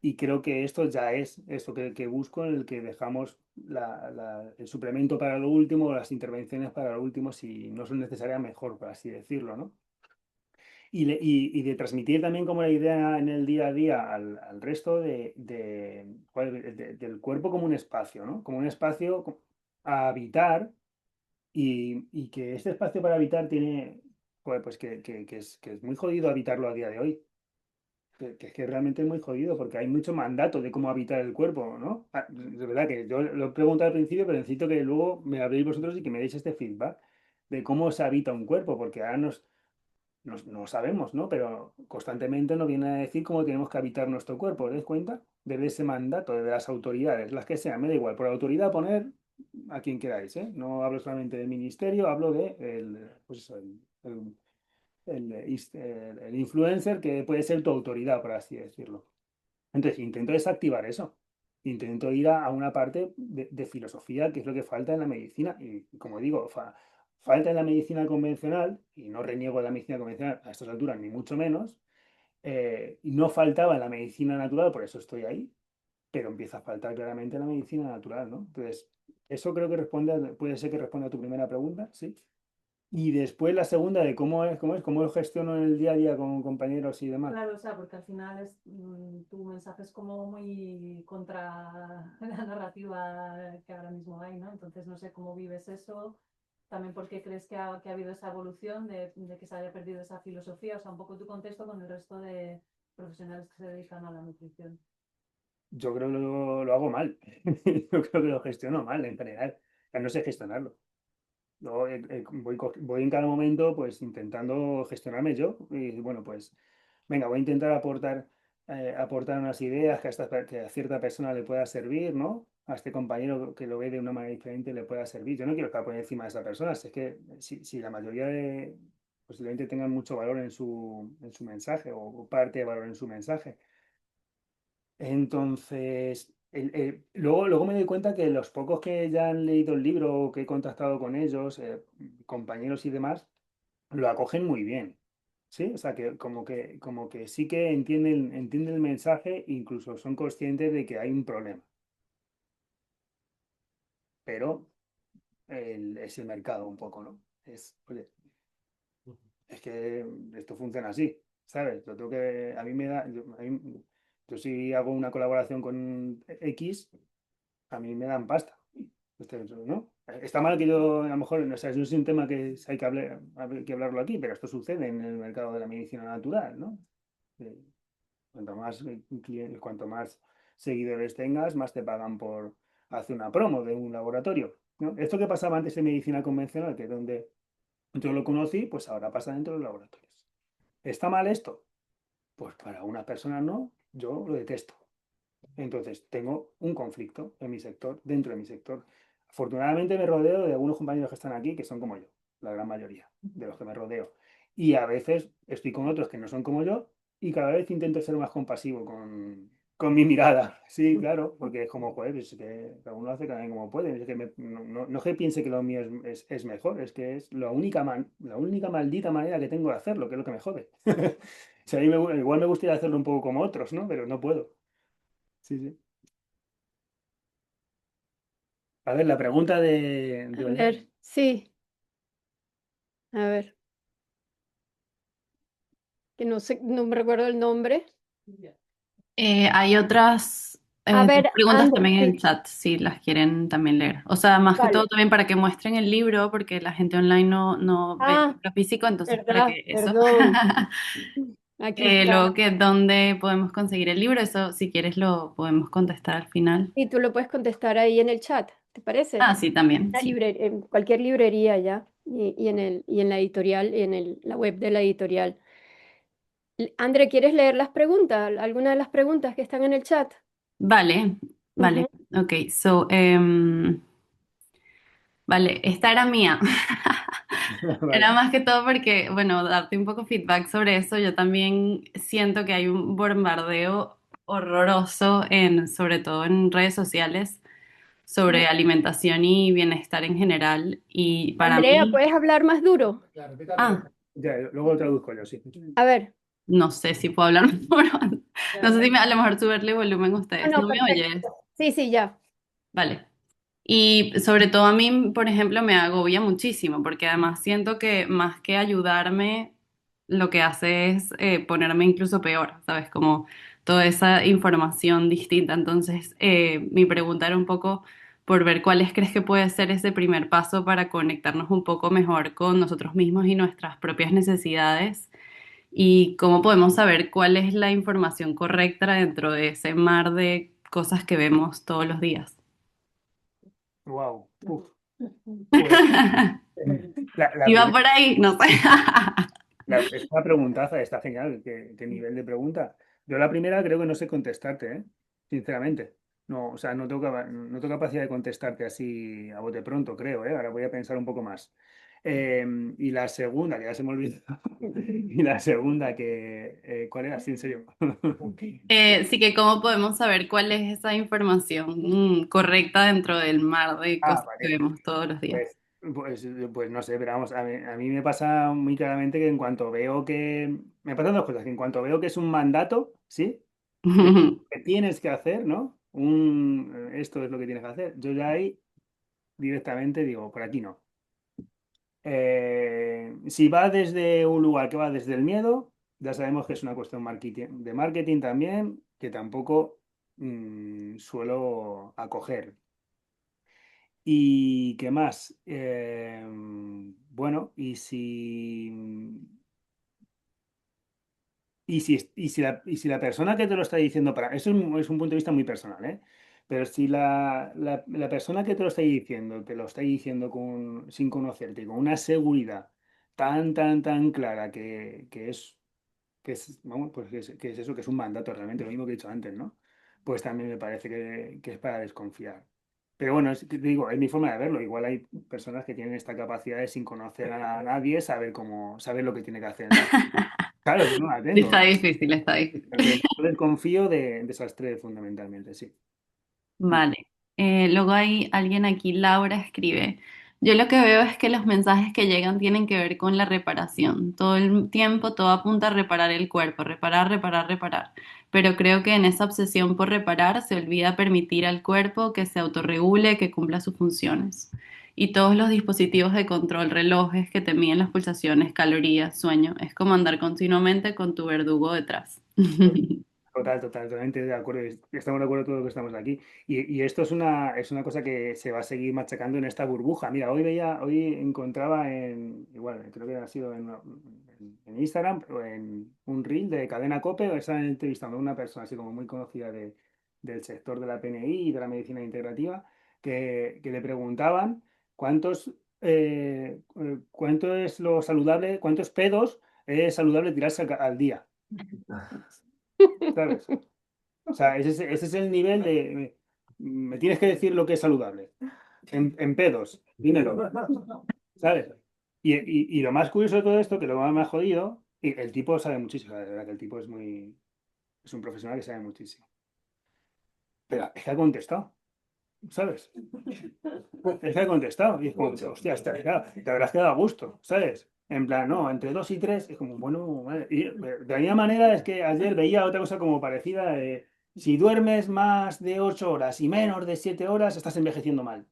Y creo que esto ya es esto que busco, en el que dejamos el suplemento para lo último, o las intervenciones para lo último, si no son necesarias, mejor, por así decirlo, ¿no? Y de transmitir también como la idea en el día a día al resto del cuerpo como un espacio, ¿no? Como un espacio a habitar y que este espacio para habitar tiene, pues que es muy jodido habitarlo a día de hoy. Que es que realmente es muy jodido porque hay mucho mandato de cómo habitar el cuerpo, ¿no? De verdad que yo lo he preguntado al principio, pero necesito que luego me habléis vosotros y que me deis este feedback de cómo se habita un cuerpo, porque ahora no sabemos, ¿no? Pero constantemente nos viene a decir cómo tenemos que habitar nuestro cuerpo, ¿os dais cuenta? Desde ese mandato, desde las autoridades, las que sean, me da igual, por autoridad poner a quien queráis, ¿eh? No hablo solamente del ministerio, hablo de pues eso, el influencer que puede ser tu autoridad, por así decirlo. Entonces, intento desactivar eso. Intento ir a una parte de filosofía, que es lo que falta en la medicina. Y como digo, falta en la medicina convencional, y no reniego de la medicina convencional a estas alturas, ni mucho menos. Y no faltaba en la medicina natural, por eso estoy ahí, pero empieza a faltar claramente en la medicina natural, ¿no? Entonces, eso creo que puede ser que responda a tu primera pregunta, ¿sí? Y después la segunda de cómo lo gestiono en el día a día con compañeros y demás. Claro, o sea, porque al final tu mensaje es como muy contra la narrativa que ahora mismo hay, ¿no? Entonces no sé cómo vives eso, también porque crees que ha habido esa evolución de que se haya perdido esa filosofía, o sea, un poco tu contexto con el resto de profesionales que se dedican a la nutrición. Yo creo que lo hago mal. Yo creo que lo gestiono mal en general. O sea, no sé gestionarlo. Voy en cada momento pues intentando gestionarme yo y bueno, pues venga, voy a intentar aportar unas ideas que a cierta persona le pueda servir, ¿no? A este compañero que lo ve de una manera diferente le pueda servir. Yo no quiero estar por encima de esa persona, si es que si la mayoría posiblemente tengan mucho valor en su mensaje o parte de valor en su mensaje. Entonces, luego me doy cuenta que los pocos que ya han leído el libro o que he contactado con ellos, compañeros y demás, lo acogen muy bien. ¿Sí? O sea, que como que sí que entienden el mensaje, incluso son conscientes de que hay un problema. Pero es el mercado un poco, ¿no? Oye, es que esto funciona así, ¿sabes? Yo tengo que, a mí me da, yo si hago una colaboración con X, a mí me dan pasta. ¿No? Está mal que yo, a lo mejor, o sea, no es un tema que hay que hablarlo aquí, pero esto sucede en el mercado de la medicina natural, ¿no? Eh, cuanto más seguidores tengas, más te pagan por hacer una promo de un laboratorio, ¿no? Esto que pasaba antes en medicina convencional, que es donde yo lo conocí, pues ahora pasa dentro de los laboratorios. ¿Está mal esto? Pues para unas personas no, yo lo detesto. Entonces, tengo un conflicto en mi sector, dentro de mi sector. Afortunadamente me rodeo de algunos compañeros que están aquí que son como yo, la gran mayoría de los que me rodeo. Y a veces estoy con otros que no son como yo y cada vez intento ser más compasivo con mi mirada. Sí, claro, porque es como, joder, es que cada uno hace cada uno como puede. Es que no es que piense que lo mío es mejor, es que es la única maldita manera que tengo de hacerlo, que es lo que me jode. O sea, igual me gustaría hacerlo un poco como otros, ¿no? Pero no puedo. Sí, sí. A ver, la pregunta A ver, sí, a ver, que no sé, no me recuerdo el nombre. Hay otras A ver, preguntas André, también en el sí, chat si las quieren también leer. O sea, más que todo vale. también para que muestren el libro, porque la gente online no ve el Ah, libro físico, entonces para verdad, que eso. perdón. Aquí está. Luego que dónde podemos conseguir el libro, eso si quieres lo podemos contestar al final. Y tú lo puedes contestar ahí en el chat, ¿te parece? Ah, sí, también, sí. En cualquier librería ya, y en la editorial, la web de la editorial. André, ¿quieres leer las preguntas? ¿Alguna de las preguntas que están en el chat? Vale, Ujú. vale. Ok, so, vale, esta era mía. Era Vale. más que todo porque, bueno, darte un poco feedback sobre eso. Yo también siento que hay un bombardeo horroroso sobre todo en redes sociales, sobre Sí. alimentación y bienestar en general. Y para Andrea, mí, ¿puedes hablar más duro? ah, Ya, luego lo traduzco yo, sí. A ver. no sé si puedo hablar mejor. No sé si a lo mejor subirle volumen a Ah, ustedes. no, ¿No me perfecto. oyes? Sí, sí, ya. Vale. Y sobre todo a mí, por ejemplo, me agobia muchísimo, porque además siento que más que ayudarme, lo que hace es ponerme incluso peor, ¿sabes? Como toda esa información distinta. Entonces, mi pregunta era un poco por ver cuáles crees que puede ser ese primer paso para conectarnos un poco mejor con nosotros mismos y nuestras propias necesidades y cómo podemos saber cuál es la información correcta dentro de ese mar de cosas que vemos todos los días. Wow. Pues la Iba primera, por ahí, no sé. es una preguntaza, está genial, qué nivel de pregunta. Yo la primera creo que no sé contestarte, ¿eh? Sinceramente. No, o sea, no tengo capacidad de contestarte así a bote pronto, creo, ¿eh? Ahora voy a pensar un poco más. Y la segunda, que ya se me olvidó. Y la segunda, ¿cuál era? Sí, en serio. Sí que cómo podemos saber cuál es esa información correcta dentro del mar de Ah, cosas que vale. vemos todos los días. Pues no sé, pero vamos, a mí me pasa muy claramente que en cuanto veo que... Me pasan dos cosas, que en cuanto veo que es un mandato, ¿sí? Que tienes que hacer, ¿no? Esto es lo que tienes que hacer. Yo ya ahí directamente digo, por aquí no. Si va desde un lugar que va desde el miedo, ya sabemos que es una cuestión de marketing también, que tampoco suelo acoger. ¿Y qué más? Bueno, y si la persona que te lo está diciendo, eso es un punto de vista muy personal, ¿eh? Pero si la persona que te lo está diciendo, te lo está diciendo sin conocerte, con una seguridad tan clara vamos, pues que es eso, que es un mandato realmente, lo mismo que he dicho antes, ¿no? Pues también me parece que es para desconfiar. Pero bueno, te digo, es mi forma de verlo. Igual hay personas que tienen esta capacidad de sin conocer a nadie, saber lo que tiene que hacer. Claro, yo no la Está tengo. difícil, está Entonces, difícil. yo desconfío de esas tres fundamentalmente, sí. Mm. Vale. Luego hay alguien aquí, Laura, escribe. Yo lo que veo es que los mensajes que llegan tienen que ver con la reparación. Todo el tiempo todo apunta a reparar el cuerpo, reparar, reparar, reparar. Pero creo que en esa obsesión por reparar se olvida permitir al cuerpo que se autorregule, que cumpla sus funciones. Y todos los dispositivos de control, relojes que te miden las pulsaciones, calorías, sueño, es como andar continuamente con tu verdugo detrás. Totalmente de acuerdo. Estamos de acuerdo todos los que estamos aquí. Y esto es una cosa que se va a seguir machacando en esta burbuja. Mira, hoy encontraba igual, creo que ha sido en Instagram o en un reel de Cadena COPE, estaban entrevistando a una persona así como muy conocida del sector de la PNI y de la medicina integrativa, que le preguntaban cuánto es lo saludable, cuántos pedos es saludable tirarse al día, ¿sabes? O sea, ese es el nivel de... Me tienes que decir lo que es saludable. En pedos, dímelo, ¿sabes? Y lo más curioso de todo esto, que lo más me ha jodido, y el tipo sabe muchísimo, la verdad que el tipo es un profesional que sabe muchísimo. Pero es que ha contestado, ¿sabes? Es que ha contestado. Y es como, hostia, te habrás quedado a gusto, ¿sabes? En plan, no, entre 2 y 3, es como, bueno, vale. Y de la misma manera es que ayer veía otra cosa como parecida. Si duermes más de 8 horas y menos de 7 horas, estás envejeciendo mal,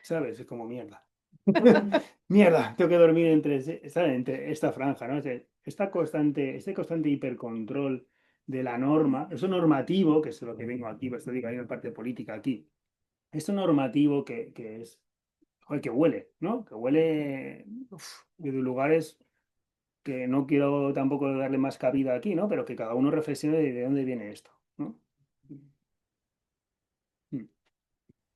¿sabes? Es como mierda. Mierda, tengo que dormir ¿sabes? Entre esta franja, ¿no? Este constante hipercontrol de la norma, eso normativo, que es lo que vengo aquí, pues te digo, hay una parte política aquí, eso normativo que es, joder, que huele, ¿no? Que huele de lugares que no quiero tampoco darle más cabida aquí, ¿no? Pero que cada uno reflexione de dónde viene esto, ¿no? Mm.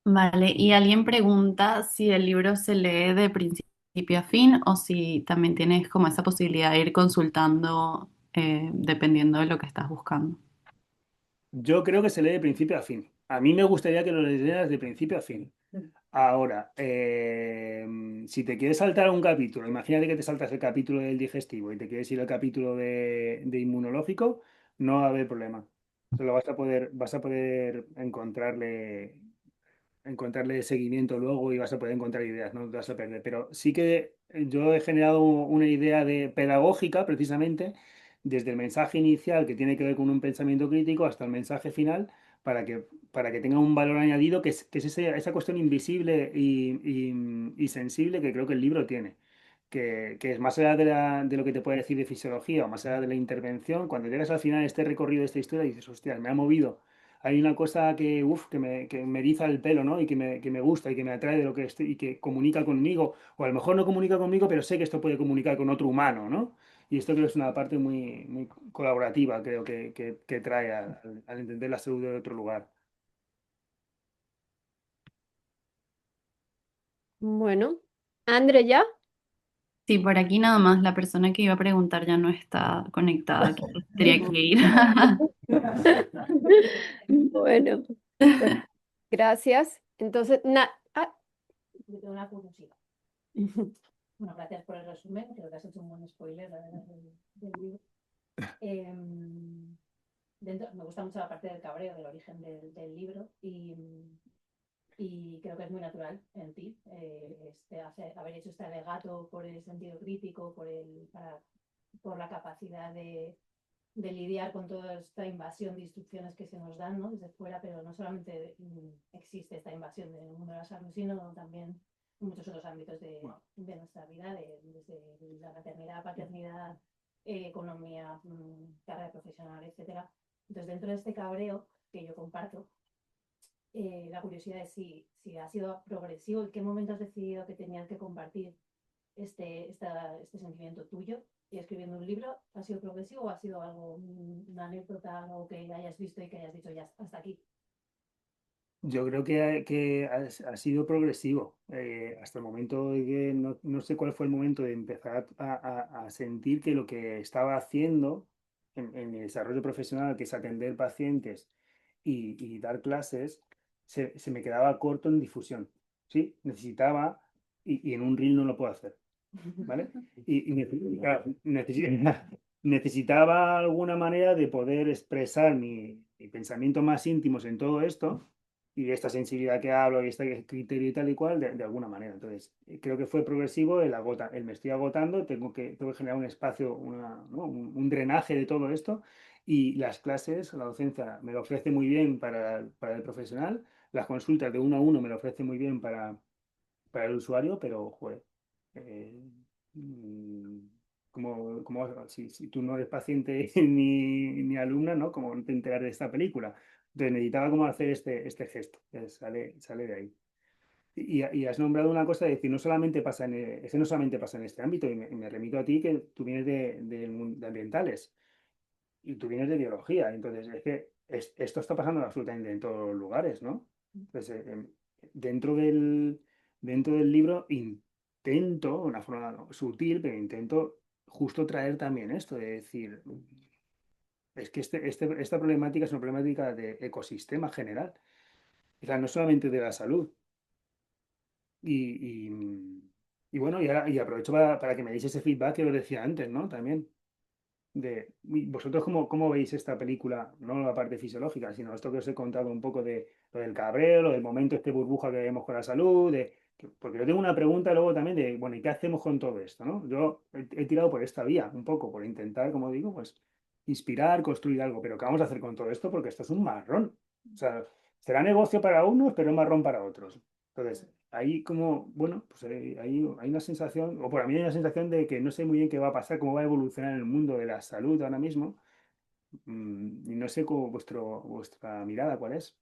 Vale, y alguien pregunta si el libro se lee de principio a fin o si también tienes como esa posibilidad de ir consultando dependiendo de lo que estás buscando. Yo creo que se lee de principio a fin. A mí me gustaría que lo leyeras de principio a fin. Ahora, si te quieres saltar un capítulo, imagínate que te saltas el capítulo del digestivo y te quieres ir al capítulo de inmunológico, no va a haber problema. Se lo vas a poder encontrarle seguimiento luego y vas a poder encontrar ideas, no te vas a perder. Pero sí que yo he generado una idea de pedagógica, precisamente, desde el mensaje inicial que tiene que ver con un pensamiento crítico hasta el mensaje final, para que tenga un valor añadido, que es esa cuestión invisible y sensible que creo que el libro tiene. Que es más allá de lo que te puede decir de fisiología o más allá de la intervención, cuando llegas al final de este recorrido de esta historia, dices, hostia, me ha movido. Hay una cosa que me eriza el pelo, ¿no? Y que me gusta y que me atrae de lo que estoy y que comunica conmigo, o a lo mejor no comunica conmigo, pero sé que esto puede comunicar con otro humano, ¿no? Y esto creo que es una parte muy colaborativa, creo que trae al entender la salud de otro lugar. Bueno, André, ¿ya? Sí, por aquí nada más, la persona que iba a preguntar ya no está conectada, quizás tendría que ir. Bueno, pues gracias. Entonces, Yo tengo una curiosidad. Bueno, gracias por el resumen, creo que has hecho un buen spoiler, la verdad, del libro. Me gusta mucho la parte del cabreo, del origen del libro, y creo que es muy natural en ti haber hecho este alegato por el sentido crítico, por la capacidad de lidiar con toda esta invasión de instrucciones que se nos dan, ¿no? Desde fuera, pero no solamente existe esta invasión del mundo de la salud, sino también en muchos otros ámbitos de nuestra vida, desde la maternidad, paternidad, economía, carrera profesional, etcétera. Entonces, dentro de este cabreo que yo comparto, la curiosidad es si ha sido progresivo, en qué momento has decidido que tenías que compartir este sentimiento tuyo y escribiendo un libro. ¿Ha sido progresivo o ha sido algo, una anécdota, algo que hayas visto y que hayas dicho ya hasta aquí? Yo creo que ha sido progresivo. Hasta el momento de que no sé cuál fue el momento de empezar a sentir que lo que estaba haciendo en mi desarrollo profesional, que es atender pacientes y dar clases, se me quedaba corto en difusión. ¿Sí? Necesitaba, y en un reel no lo puedo hacer, ¿vale? Claro, necesitaba alguna manera de poder expresar mi pensamiento más íntimos en todo esto y esta sensibilidad que hablo y este criterio y tal y cual de alguna manera. Entonces, creo que fue progresivo el me estoy agotando, tengo que generar un espacio, ¿no? Un drenaje de todo esto y las clases, la docencia me lo ofrece muy bien para el profesional, las consultas de uno a uno me lo ofrece muy bien para el usuario, pero, joder, eh, mm, si tú no eres paciente ni alumna, ¿no? Como no te enterar de esta película. Entonces necesitaba como hacer este gesto, que sale de ahí. Y has nombrado una cosa de decir, no solamente pasa es que no solamente pasa en este ámbito, y me remito a ti que tú vienes de ambientales y tú vienes de biología, entonces es que esto está pasando absolutamente en todos los lugares, ¿no? Entonces, dentro dentro del libro intento, de una forma sutil, pero intento justo traer también esto, de decir, es que esta problemática es una problemática de ecosistema general, o sea, no solamente de la salud. Y, y bueno, y aprovecho para que me deis ese feedback que os decía antes, ¿no? También. Vosotros cómo veis esta película, no la parte fisiológica, sino esto que os he contado un poco de lo del cabreo, lo del momento este burbuja que vemos con la salud, porque yo tengo una pregunta luego también de, bueno, ¿y qué hacemos con todo esto, no? Yo he tirado por esta vía, un poco, por intentar, como digo, pues inspirar, construir algo, pero ¿qué vamos a hacer con todo esto? Porque esto es un marrón. O sea, será negocio para unos, pero es marrón para otros. Entonces, ahí como, bueno, pues hay una sensación, o por mí hay una sensación de que no sé muy bien qué va a pasar, cómo va a evolucionar el mundo de la salud ahora mismo, Y no sé cómo vuestra mirada, ¿cuál es?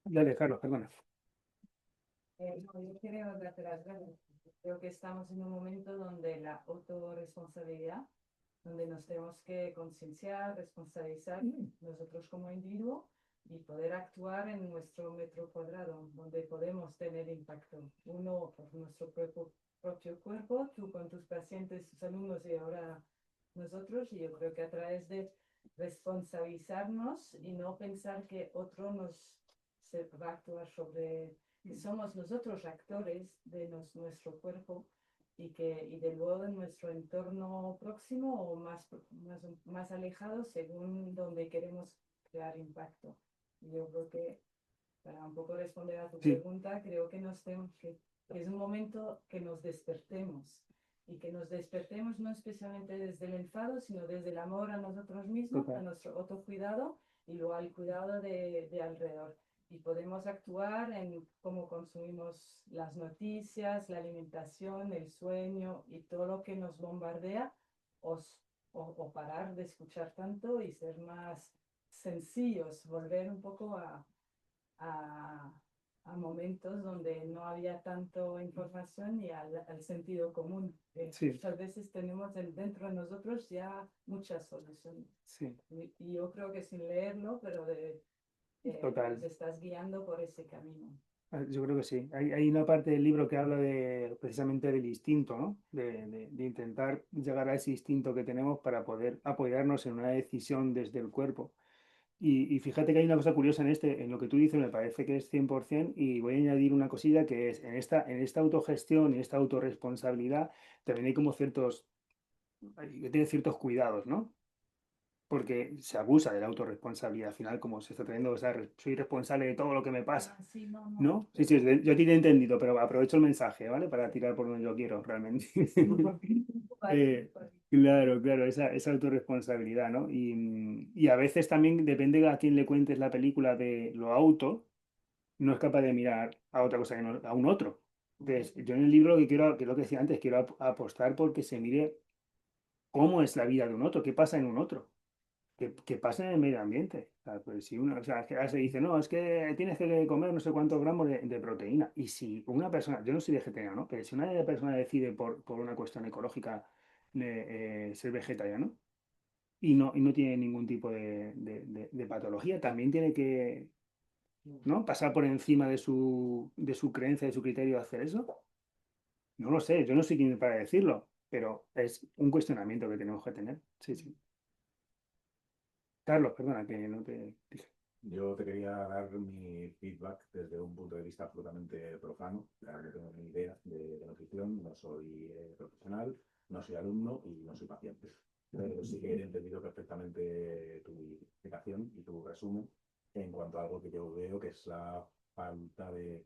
Dale, Carlos, perdona. No, yo quiero darte las gracias. Creo que estamos en un momento donde la autorresponsabilidad, donde nos tenemos que concienciar, responsabilizar nosotros como individuo y poder actuar en nuestro metro cuadrado, donde podemos tener impacto. Uno por nuestro propio cuerpo, tú con tus pacientes, tus alumnos y ahora nosotros. Y yo creo que a través de responsabilizarnos y no pensar que otro se va a actuar sobre, que somos nosotros actores de nuestro cuerpo y de luego de nuestro entorno próximo o más alejado según donde queremos crear impacto. Y yo creo que para un poco responder a tu Sí. pregunta, creo que que es un momento que nos despertemos y que nos despertemos no especialmente desde el enfado, sino desde el amor a nosotros mismos, Total. a nuestro autocuidado y luego al cuidado de alrededor. Y podemos actuar en cómo consumimos las noticias, la alimentación, el sueño y todo lo que nos bombardea, o parar de escuchar tanto y ser más sencillos, volver un poco a, a momentos donde no había tanto información y al sentido común. Sí. Muchas veces tenemos dentro de nosotros ya muchas soluciones. Sí, Y yo creo que sin leerlo, pero total. nos estás guiando por ese camino. Yo creo que sí. Hay una parte del libro que habla precisamente del instinto, ¿no? De intentar llegar a ese instinto que tenemos para poder apoyarnos en una decisión desde el cuerpo. Y fíjate que hay una cosa curiosa en lo que tú dices, me parece que es 100%, y voy a añadir una cosilla que es, en esta autogestión y esta autorresponsabilidad, también hay como hay que tener ciertos cuidados, ¿no? Porque se abusa de la autorresponsabilidad. Al final, como se está teniendo, o sea, soy responsable de todo lo que me pasa. Sí, no, no. ¿No? Sí, sí, yo te he entendido, pero aprovecho el mensaje, ¿vale? Para tirar por donde yo quiero, realmente. Claro, claro, esa autorresponsabilidad, ¿no? Y a veces también depende a quién le cuentes la película de lo auto, no es capaz de mirar a otra cosa a un otro. Entonces, yo en el libro que lo que decía antes, quiero apostar porque se mire cómo es la vida de un otro, qué pasa en un otro, qué pasa en el medio ambiente. O sea, pues si uno, o sea, que ahora se dice, no, es que tienes que comer no sé cuántos gramos de proteína. Y si una persona, yo no soy vegetariano, ¿no? Pero si una persona decide por una cuestión ecológica ser vegetariano y no tiene ningún tipo de patología, también tiene que, ¿no? Pasar por encima de su creencia, de su criterio de hacer eso. No lo sé, yo no soy quien para decirlo, pero es un cuestionamiento que tenemos que tener. Sí, sí. Carlos, perdona que no te dije. Yo te quería dar mi feedback desde un punto de vista absolutamente profano, ya que no tengo ni idea de nutrición, no soy profesional, no soy alumno y no soy paciente. Pero sí que he entendido perfectamente tu explicación y tu resumen en cuanto a algo que yo veo que es la falta de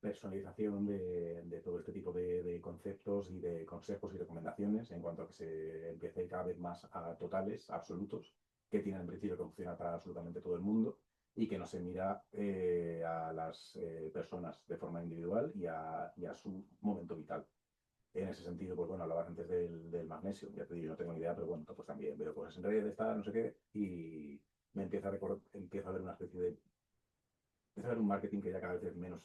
personalización de todo este tipo de conceptos y de consejos y recomendaciones en cuanto a que se empiece cada vez más a totales, absolutos, que tienen el principio que funciona para absolutamente todo el mundo y que no se mira a las personas de forma individual y a su momento vital. En ese sentido, pues bueno, hablabas antes del magnesio, ya te digo, no tengo ni idea, pero bueno, pues también veo cosas en redes, tal, no sé qué, y me empieza a ver una especie de empieza a haber un marketing que ya cada vez es menos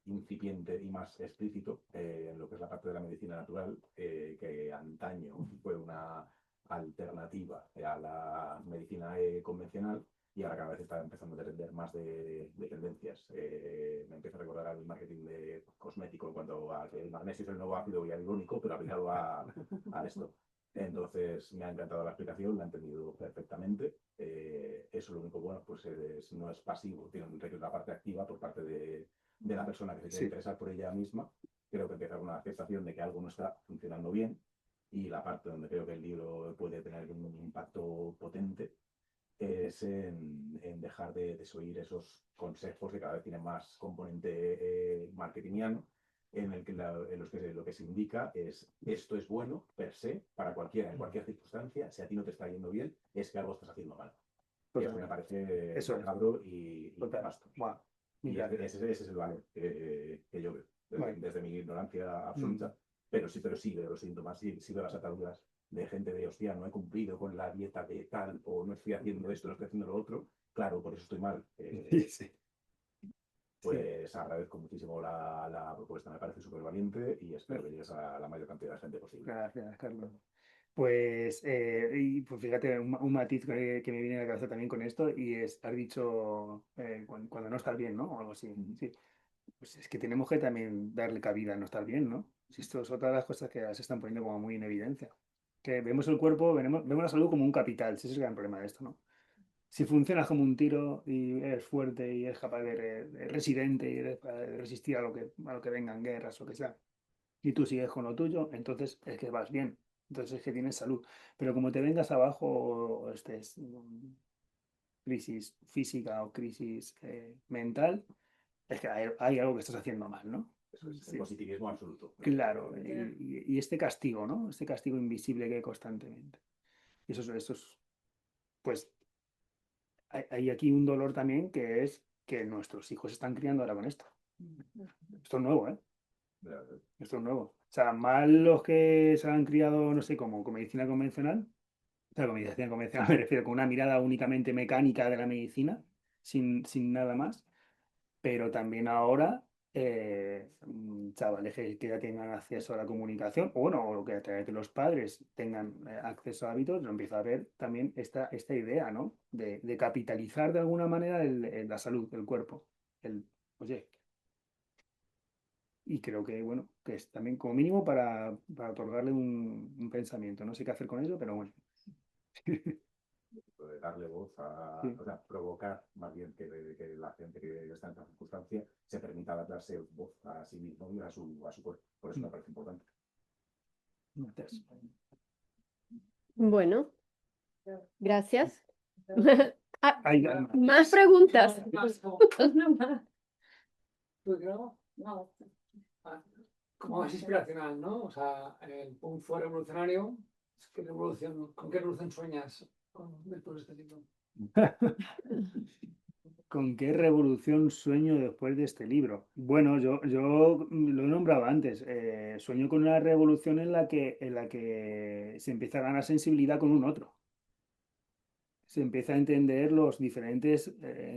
incipiente y más explícito en lo que es la parte de la medicina natural, que antaño fue una alternativa a la medicina convencional y ahora cada vez está empezando a depender más de tendencias. Me empieza a recordar al marketing de cosmético en cuanto a que el magnesio es el nuevo ácido hialurónico, pero aplicado a esto. Entonces me ha encantado la explicación, la he entendido perfectamente. Eso lo único bueno, pues no es pasivo, tiene una parte activa por parte de la persona que se quiere Sí. interesar por ella misma. Creo que empieza con una aceptación de que algo no está funcionando bien y la parte donde creo que el libro puede tener un impacto potente es en dejar de desoír esos consejos que cada vez tienen más componente marketingiano en los que lo que se indica es esto es bueno per se para cualquiera, en cualquier circunstancia, si a ti no te está yendo bien, es que algo estás haciendo mal. Y eso me parece Eso es. macabro y Total. nefasto. Buah, Y mira. ese es el valor que yo veo, Vale. desde mi ignorancia absoluta, pero sí veo los síntomas, sí veo las ataduras de gente de, hostia, no he cumplido con la dieta de tal, o no estoy haciendo esto, no estoy haciendo lo otro, claro, por eso estoy mal. Sí. Pues agradezco muchísimo la propuesta, me parece súper valiente y espero que llegues a la mayor cantidad de gente posible. Gracias, Carlos. Pues, pues fíjate, un matiz que me viene a la cabeza también con esto, y es, has dicho cuando no estás bien, ¿no? O algo así. Sí. Pues es que tenemos que también darle cabida a no estar bien, ¿no? Si esto es otra de las cosas que se están poniendo como muy en evidencia. Que vemos el cuerpo, vemos la salud como un capital, ese es el gran problema de esto, ¿no? Si funcionas como un tiro y eres fuerte y eres capaz de resiliente y de resistir a lo que vengan guerras o lo que sea, y tú sigues con lo tuyo, entonces es que vas bien, entonces es que tienes salud. Pero como te vengas abajo o estés crisis física o crisis mental, es que hay algo que estás haciendo mal, ¿no? Eso es el Sí. positivismo absoluto. Claro, y este castigo, ¿no? Este castigo invisible que hay constantemente. Y pues, hay aquí un dolor también, que es que nuestros hijos se están criando ahora con esto. Esto es nuevo, ¿eh? Esto es nuevo. O sea, mal los que se han criado, no sé, como con medicina convencional. O sea, con medicina convencional me refiero con una mirada únicamente mecánica de la medicina, sin nada más. Pero también ahora, chavales que ya tengan acceso a la comunicación, o bueno, o que a través de los padres tengan acceso a hábitos, lo empieza a ver también esta idea, ¿no? De capitalizar de alguna manera la salud, el cuerpo. Oye, y creo que, bueno, que es también como mínimo para otorgarle un pensamiento. No sé qué hacer con ello, pero bueno. De darle voz Sí. o sea, provocar más bien que la gente que está en esta circunstancia se permita darse voz a sí mismo y a su cuerpo. Por eso me parece importante. Gracias. Bueno, gracias. Ah, Hay más preguntas. Pues no. Como más inspiracional, ¿no? O sea, el punk fue revolucionario. ¿Con qué revolución sueñas después de este libro? ¿Con qué revolución sueño después de este libro? Bueno, yo lo he nombrado antes. Sueño con una revolución en la que se empieza a ganar sensibilidad con un otro. Se empieza a entender los diferentes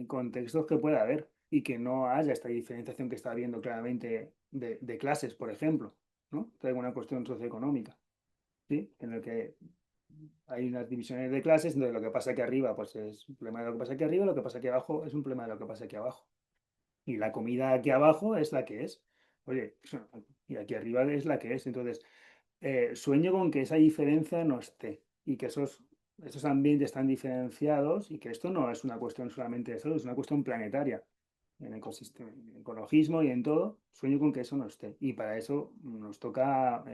contextos que puede haber, y que no haya esta diferenciación que está habiendo claramente de clases, por ejemplo, ¿no? Traigo una cuestión socioeconómica, ¿sí? En el que hay unas divisiones de clases, entonces lo que pasa aquí arriba pues es un problema de lo que pasa aquí arriba, lo que pasa aquí abajo es un problema de lo que pasa aquí abajo. Y la comida aquí abajo es la que es. Oye, y aquí arriba es la que es. Entonces, sueño con que esa diferencia no esté, y que esos ambientes están diferenciados, y que esto no es una cuestión solamente de salud, es una cuestión planetaria en ecosistema, en ecologismo y en todo. Sueño con que eso no esté. Y para eso nos toca,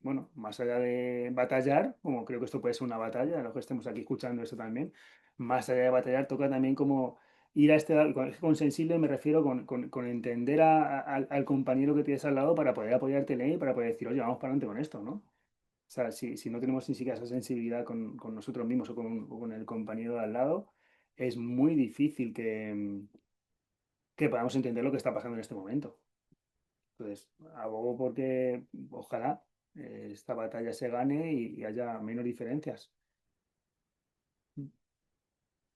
bueno, más allá de batallar, como creo que esto puede ser una batalla, a los que estemos aquí escuchando esto también, más allá de batallar, toca también como ir a con sensible me refiero con entender al compañero que tienes al lado, para poder apoyarte en él y para poder decir, oye, vamos para adelante con esto, ¿no? O sea, si no tenemos ni siquiera esa sensibilidad con nosotros mismos o con el compañero de al lado, es muy difícil que podamos entender lo que está pasando en este momento. Entonces, abogo porque ojalá esta batalla se gane y haya menos diferencias.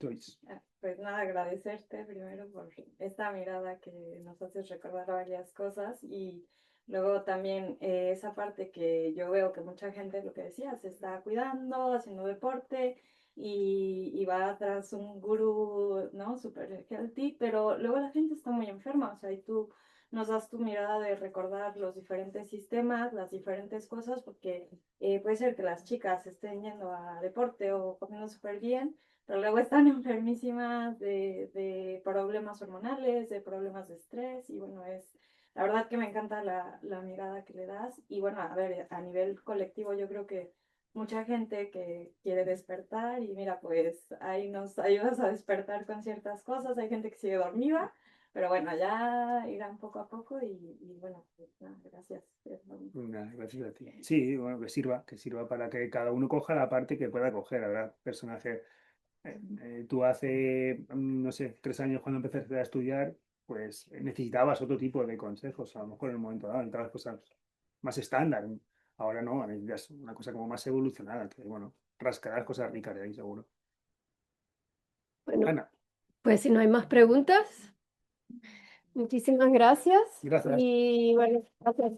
Joyce. Pues nada, agradecerte primero por esta mirada que nos haces recordar varias cosas, y luego también esa parte que yo veo que mucha gente, lo que decías, se está cuidando, haciendo deporte y va tras un gurú, ¿no? Super healthy, pero luego la gente está muy enferma, o sea, y tú nos das tu mirada de recordar los diferentes sistemas, las diferentes cosas, porque puede ser que las chicas estén yendo a deporte o comiendo súper bien, pero luego están enfermísimas de problemas hormonales, de problemas de estrés, y bueno, la verdad que me encanta la mirada que le das. Y bueno, a ver, a nivel colectivo yo creo que mucha gente que quiere despertar, y mira, pues ahí nos ayudas a despertar con ciertas cosas. Hay gente que sigue dormida, pero bueno, ya irán poco a poco, y bueno, pues nada, gracias. Gracias a ti. Sí, bueno, que sirva para que cada uno coja la parte que pueda coger. Habrá personajes. Tú hace, no sé, 3 años, cuando empezaste a estudiar, pues necesitabas otro tipo de consejos, a lo mejor en el momento dado, necesitabas cosas más estándar. Ahora no, ya es una cosa como más evolucionada, que bueno, rascarás cosas ricas de ahí seguro. Bueno, Ana, pues si no hay más preguntas, muchísimas gracias. gracias. Y bueno, gracias.